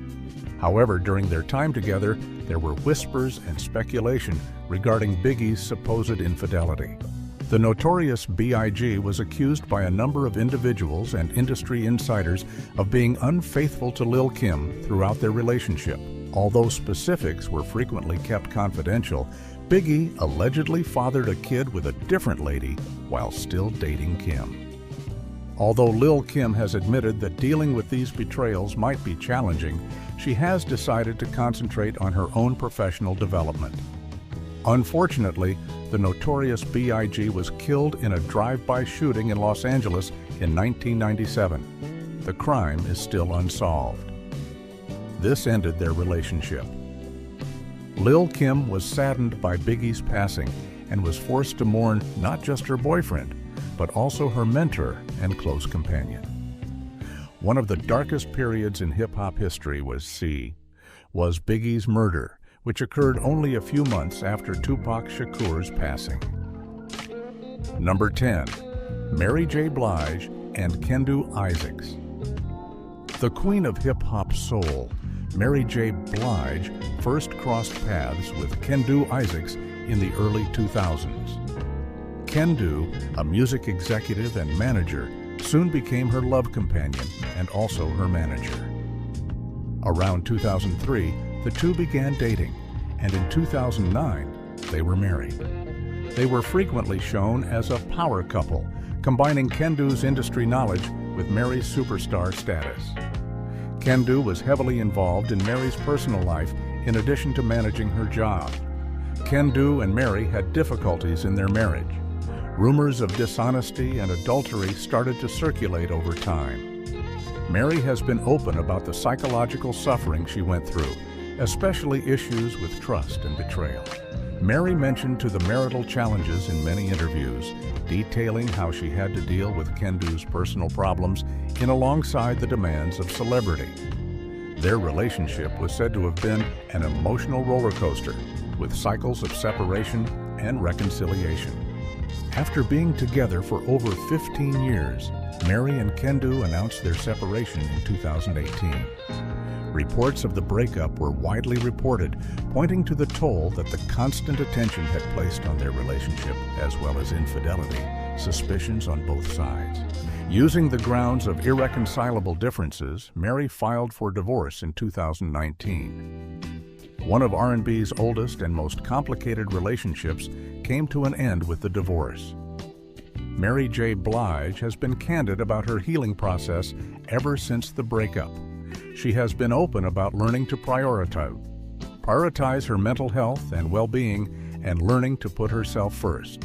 However, during their time together, there were whispers and speculation regarding Biggie's supposed infidelity. The notorious B.I.G. was accused by a number of individuals and industry insiders of being unfaithful to Lil' Kim throughout their relationship. Although specifics were frequently kept confidential, Biggie allegedly fathered a kid with a different lady while still dating Kim. Although Lil' Kim has admitted that dealing with these betrayals might be challenging, she has decided to concentrate on her own professional development. Unfortunately, the notorious B.I.G. was killed in a drive-by shooting in Los Angeles in 1997. The crime is still unsolved. This ended their relationship. Lil' Kim was saddened by Biggie's passing and was forced to mourn not just her boyfriend, but also her mentor and close companion. One of the darkest periods in hip-hop history was Biggie's murder, which occurred only a few months after Tupac Shakur's passing. Number 10. Mary J. Blige and Kendu Isaacs. The queen of hip-hop soul, Mary J. Blige first crossed paths with Kendu Isaacs in the early 2000s. Kendu, a music executive and manager, soon became her love companion and also her manager. Around 2003, the two began dating, and in 2009, they were married. They were frequently shown as a power couple, combining Kendu's industry knowledge with Mary's superstar status. Kendu was heavily involved in Mary's personal life in addition to managing her job. Kendu and Mary had difficulties in their marriage. Rumors of dishonesty and adultery started to circulate over time. Mary has been open about the psychological suffering she went through, especially issues with trust and betrayal. Mary mentioned to the marital challenges in many interviews, detailing how she had to deal with Kendu's personal problems in alongside the demands of celebrity. Their relationship was said to have been an emotional roller coaster, with cycles of separation and reconciliation. After being together for over 15 years, Mary and Kendu announced their separation in 2018. Reports of the breakup were widely reported, pointing to the toll that the constant attention had placed on their relationship, as well as infidelity, suspicions on both sides. Using the grounds of irreconcilable differences, Mary filed for divorce in 2019. One of R&B's oldest and most complicated relationships came to an end with the divorce. Mary J. Blige has been candid about her healing process ever since the breakup. She has been open about learning to prioritize her mental health and well-being and learning to put herself first.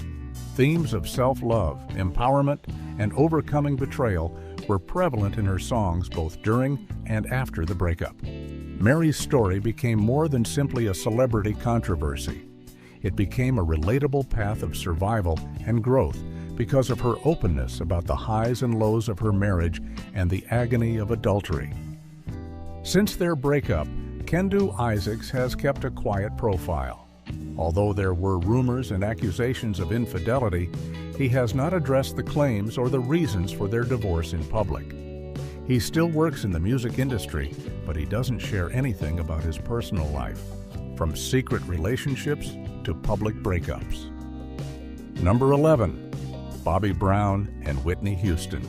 Themes of self-love, empowerment, and overcoming betrayal were prevalent in her songs both during and after the breakup. Mary's story became more than simply a celebrity controversy. It became a relatable path of survival and growth because of her openness about the highs and lows of her marriage and the agony of adultery. Since their breakup, Kendu Isaacs has kept a quiet profile. Although there were rumors and accusations of infidelity, he has not addressed the claims or the reasons for their divorce in public. He still works in the music industry, but he doesn't share anything about his personal life, from secret relationships to public breakups. Number 11. Bobby Brown and Whitney Houston.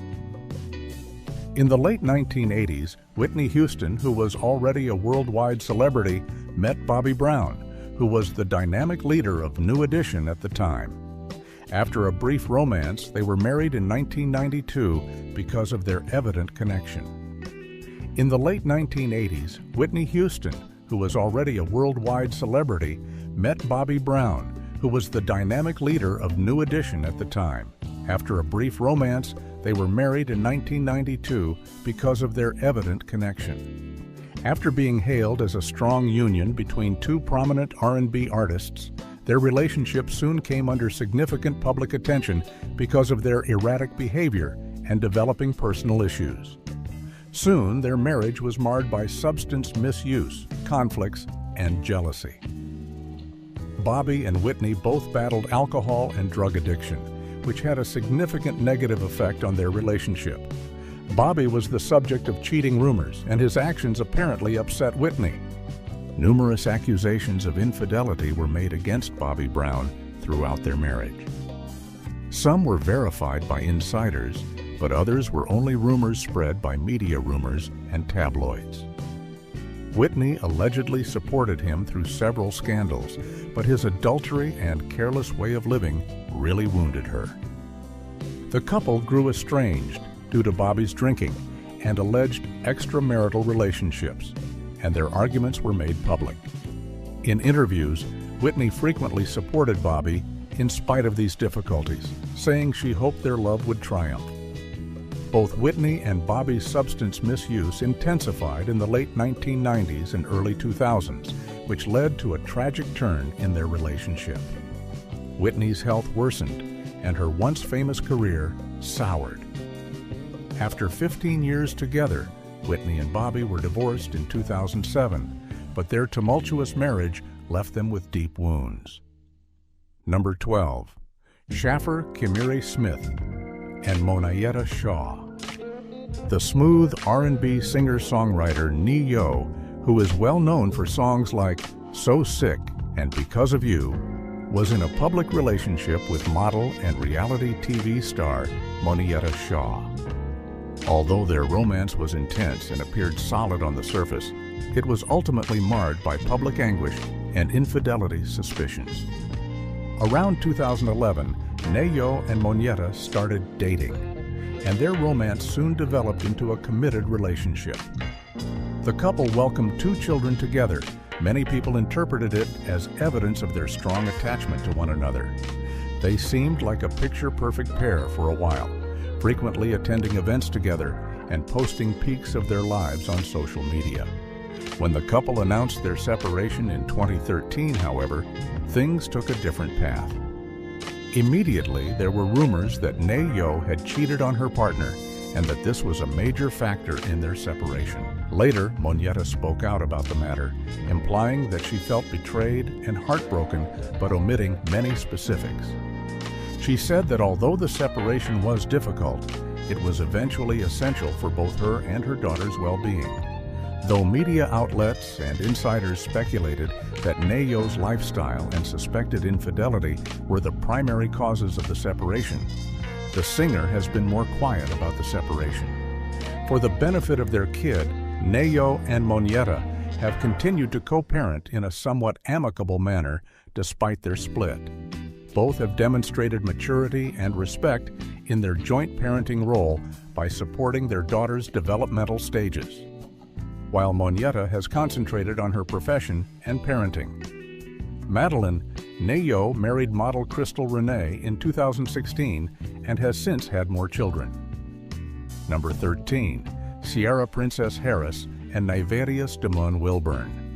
In the late 1980s, Whitney Houston, who was already a worldwide celebrity, met Bobby Brown, who was the dynamic leader of New Edition at the time. After a brief romance, they were married in 1992 because of their evident connection. In the late 1980s, Whitney Houston, who was already a worldwide celebrity, met Bobby Brown, who was the dynamic leader of New Edition at the time. After a brief romance, they were married in 1992 because of their evident connection. After being hailed as a strong union between two prominent R&B artists, their relationship soon came under significant public attention because of their erratic behavior and developing personal issues. Soon, their marriage was marred by substance misuse, conflicts, and jealousy. Bobby and Whitney both battled alcohol and drug addiction, which had a significant negative effect on their relationship. Bobby was the subject of cheating rumors, and his actions apparently upset Whitney. Numerous accusations of infidelity were made against Bobby Brown throughout their marriage. Some were verified by insiders, but others were only rumors spread by media rumors and tabloids. Whitney allegedly supported him through several scandals, but his adultery and careless way of living really wounded her. The couple grew estranged due to Bobby's drinking and alleged extramarital relationships, and their arguments were made public. In interviews, Whitney frequently supported Bobby in spite of these difficulties, saying she hoped their love would triumph. Both Whitney and Bobby's substance misuse intensified in the late 1990s and early 2000s, which led to a tragic turn in their relationship. Whitney's health worsened, and her once famous career soured. After 15 years together, Whitney and Bobby were divorced in 2007, but their tumultuous marriage left them with deep wounds. Number 12. Shaffer Kimiri Smith and Monayetta Shaw. The smooth R&B singer-songwriter Ne-Yo, who is well known for songs like So Sick and Because of You, was in a public relationship with model and reality TV star Monayetta Shaw. Although their romance was intense and appeared solid on the surface, it was ultimately marred by public anguish and infidelity suspicions. Around 2011, Ne-Yo and Monayetta started dating, and their romance soon developed into a committed relationship. The couple welcomed 2 children together. Many people interpreted it as evidence of their strong attachment to one another. They seemed like a picture-perfect pair for a while, frequently attending events together and posting peeks of their lives on social media. When the couple announced their separation in 2013, however, things took a different path. Immediately, there were rumors that Ne-Yo had cheated on her partner and that this was a major factor in their separation. Later, Monayetta spoke out about the matter, implying that she felt betrayed and heartbroken, but omitting many specifics. She said that although the separation was difficult, it was eventually essential for both her and her daughter's well-being. Though media outlets and insiders speculated that Ne-Yo's lifestyle and suspected infidelity were the primary causes of the separation, the singer has been more quiet about the separation. For the benefit of their kid, Ne-Yo and Monayetta have continued to co-parent in a somewhat amicable manner despite their split. Both have demonstrated maturity and respect in their joint parenting role by supporting their daughter's developmental stages, while Monayetta has concentrated on her profession and parenting. Madeline, Ne-Yo married model Crystal Renee in 2016 and has since had more children. Number 13. Sierra Princess Harris and Niverius Damon Wilburn.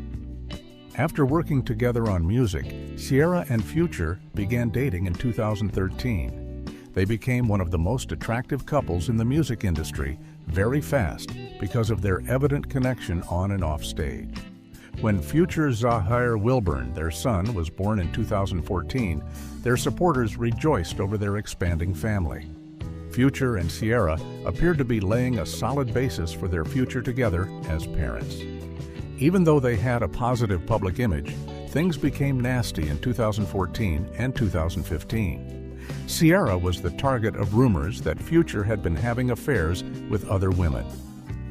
After working together on music, Sierra and Future began dating in 2013. They became one of the most attractive couples in the music industry very fast because of their evident connection on and off stage. When Future Zahir Wilburn, their son, was born in 2014, their supporters rejoiced over their expanding family. Future and Sierra appeared to be laying a solid basis for their future together as parents. Even though they had a positive public image, things became nasty in 2014 and 2015. Sierra was the target of rumors that Future had been having affairs with other women.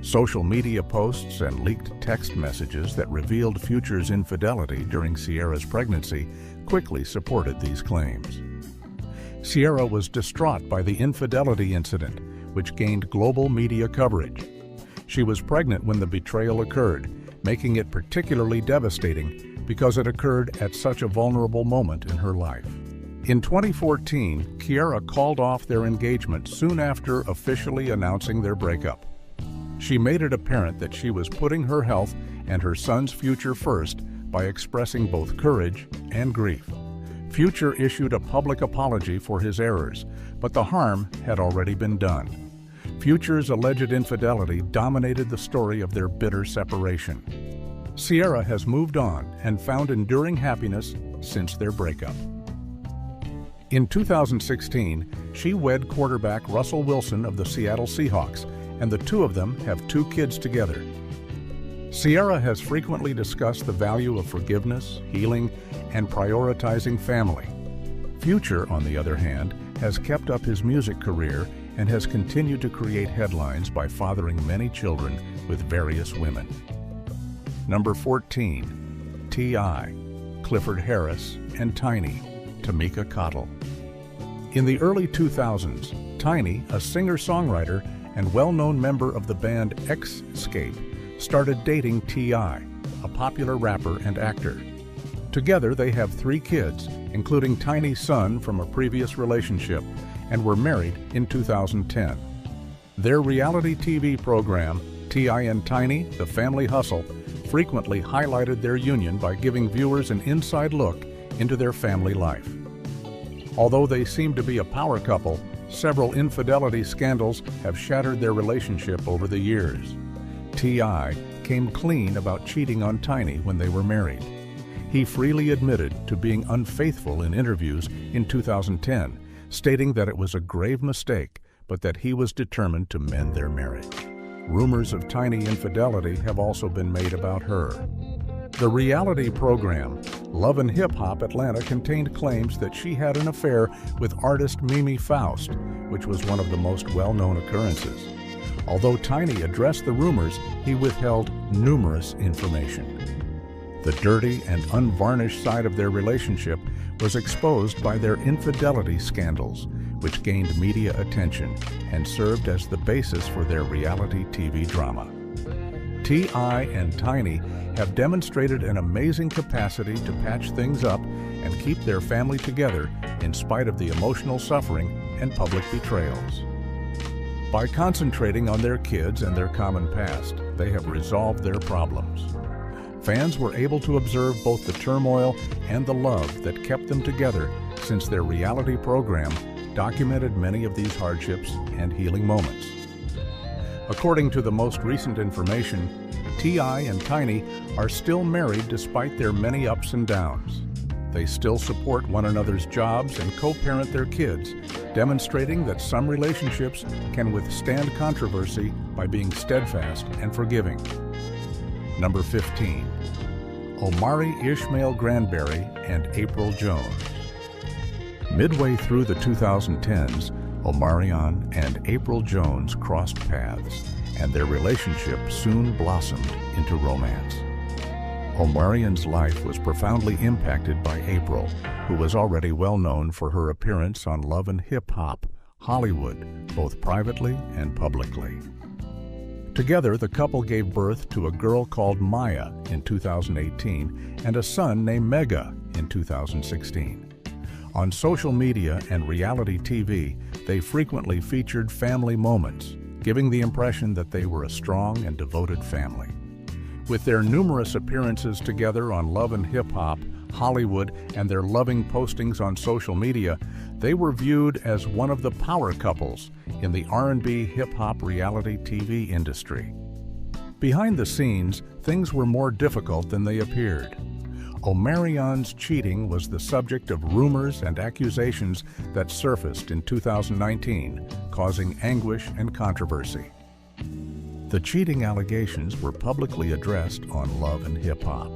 Social media posts and leaked text messages that revealed Future's infidelity during Sierra's pregnancy quickly supported these claims. Sierra was distraught by the infidelity incident, which gained global media coverage. She was pregnant when the betrayal occurred, making it particularly devastating because it occurred at such a vulnerable moment in her life. In 2014, Kiara called off their engagement soon after officially announcing their breakup. She made it apparent that she was putting her health and her son's future first by expressing both courage and grief. Future issued a public apology for his errors, but the harm had already been done. Future's alleged infidelity dominated the story of their bitter separation. Sierra has moved on and found enduring happiness since their breakup. In 2016, she wed quarterback Russell Wilson of the Seattle Seahawks, and the two of them have 2 kids together. Sierra has frequently discussed the value of forgiveness, healing, and prioritizing family. Future, on the other hand, has kept up his music career and has continued to create headlines by fathering many children with various women. Number 14. T.I., Clifford Harris, and Tiny, Tamika Cottle. In the early 2000s, Tiny, a singer-songwriter and well-known member of the band Xscape, started dating T.I., a popular rapper and actor. Together, they have 3 kids, including Tiny's son from a previous relationship, and were married in 2010. Their reality TV program, T.I. and Tiny: The Family Hustle, frequently highlighted their union by giving viewers an inside look into their family life. Although they seem to be a power couple, several infidelity scandals have shattered their relationship over the years. T.I. came clean about cheating on Tiny when they were married. He freely admitted to being unfaithful in interviews in 2010, stating that it was a grave mistake, but that he was determined to mend their marriage. Rumors of Tiny infidelity have also been made about her. The reality program, Love and Hip Hop Atlanta, contained claims that she had an affair with artist Mimi Faust, which was one of the most well-known occurrences. Although Tiny addressed the rumors, he withheld numerous information. The dirty and unvarnished side of their relationship was exposed by their infidelity scandals, which gained media attention and served as the basis for their reality TV drama. T.I. and Tiny have demonstrated an amazing capacity to patch things up and keep their family together in spite of the emotional suffering and public betrayals. By concentrating on their kids and their common past, they have resolved their problems. Fans were able to observe both the turmoil and the love that kept them together, since their reality program documented many of these hardships and healing moments. According to the most recent information, T.I. and Tiny are still married despite their many ups and downs. They still support one another's jobs and co-parent their kids, demonstrating that some relationships can withstand controversy by being steadfast and forgiving. Number 15. Omari Ishmael Granberry and April Jones. Midway through the 2010s, Omarion and April Jones crossed paths, and their relationship soon blossomed into romance. Omarion's life was profoundly impacted by April, who was already well known for her appearance on Love and Hip Hop Hollywood, both privately and publicly. Together, the couple gave birth to a girl called Maya in 2018 and a son named Mega in 2016. On social media and reality TV, they frequently featured family moments, giving the impression that they were a strong and devoted family. With their numerous appearances together on Love and Hip Hop Hollywood and their loving postings on social media, they were viewed as one of the power couples in the R&B hip-hop reality TV industry. Behind the scenes, things were more difficult than they appeared. Omarion's cheating was the subject of rumors and accusations that surfaced in 2019, causing anguish and controversy. The cheating allegations were publicly addressed on Love and Hip Hop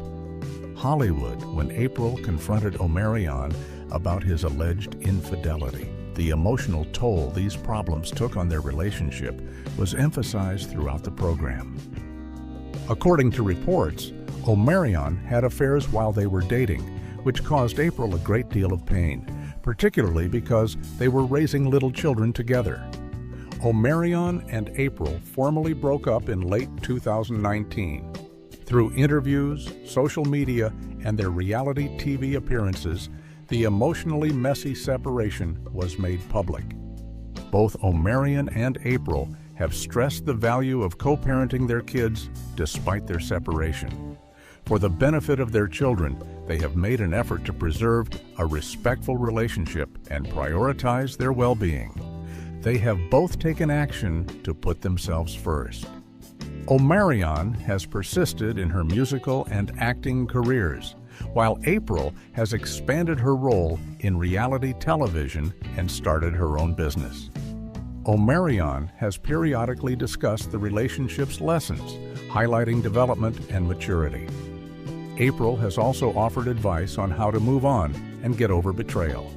Hollywood when April confronted Omarion about his alleged infidelity. The emotional toll these problems took on their relationship was emphasized throughout the program. According to reports, Omarion had affairs while they were dating, which caused April a great deal of pain, particularly because they were raising little children together. Omarion and April formally broke up in late 2019. Through interviews, social media, and their reality TV appearances, the emotionally messy separation was made public. Both Omarion and April have stressed the value of co-parenting their kids despite their separation. For the benefit of their children, they have made an effort to preserve a respectful relationship and prioritize their well-being. They have both taken action to put themselves first. Omarion has persisted in her musical and acting careers, while April has expanded her role in reality television and started her own business. Omarion has periodically discussed the relationship's lessons, highlighting development and maturity. April has also offered advice on how to move on and get over betrayal.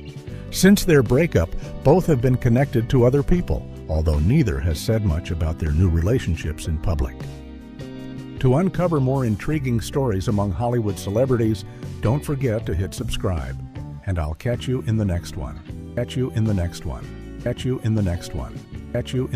Since their breakup, both have been connected to other people, although neither has said much about their new relationships in public. To uncover more intriguing stories among Hollywood celebrities, don't forget to hit subscribe. And I'll catch you in the next one. Catch you in the next one. Catch you in the next one. Catch you in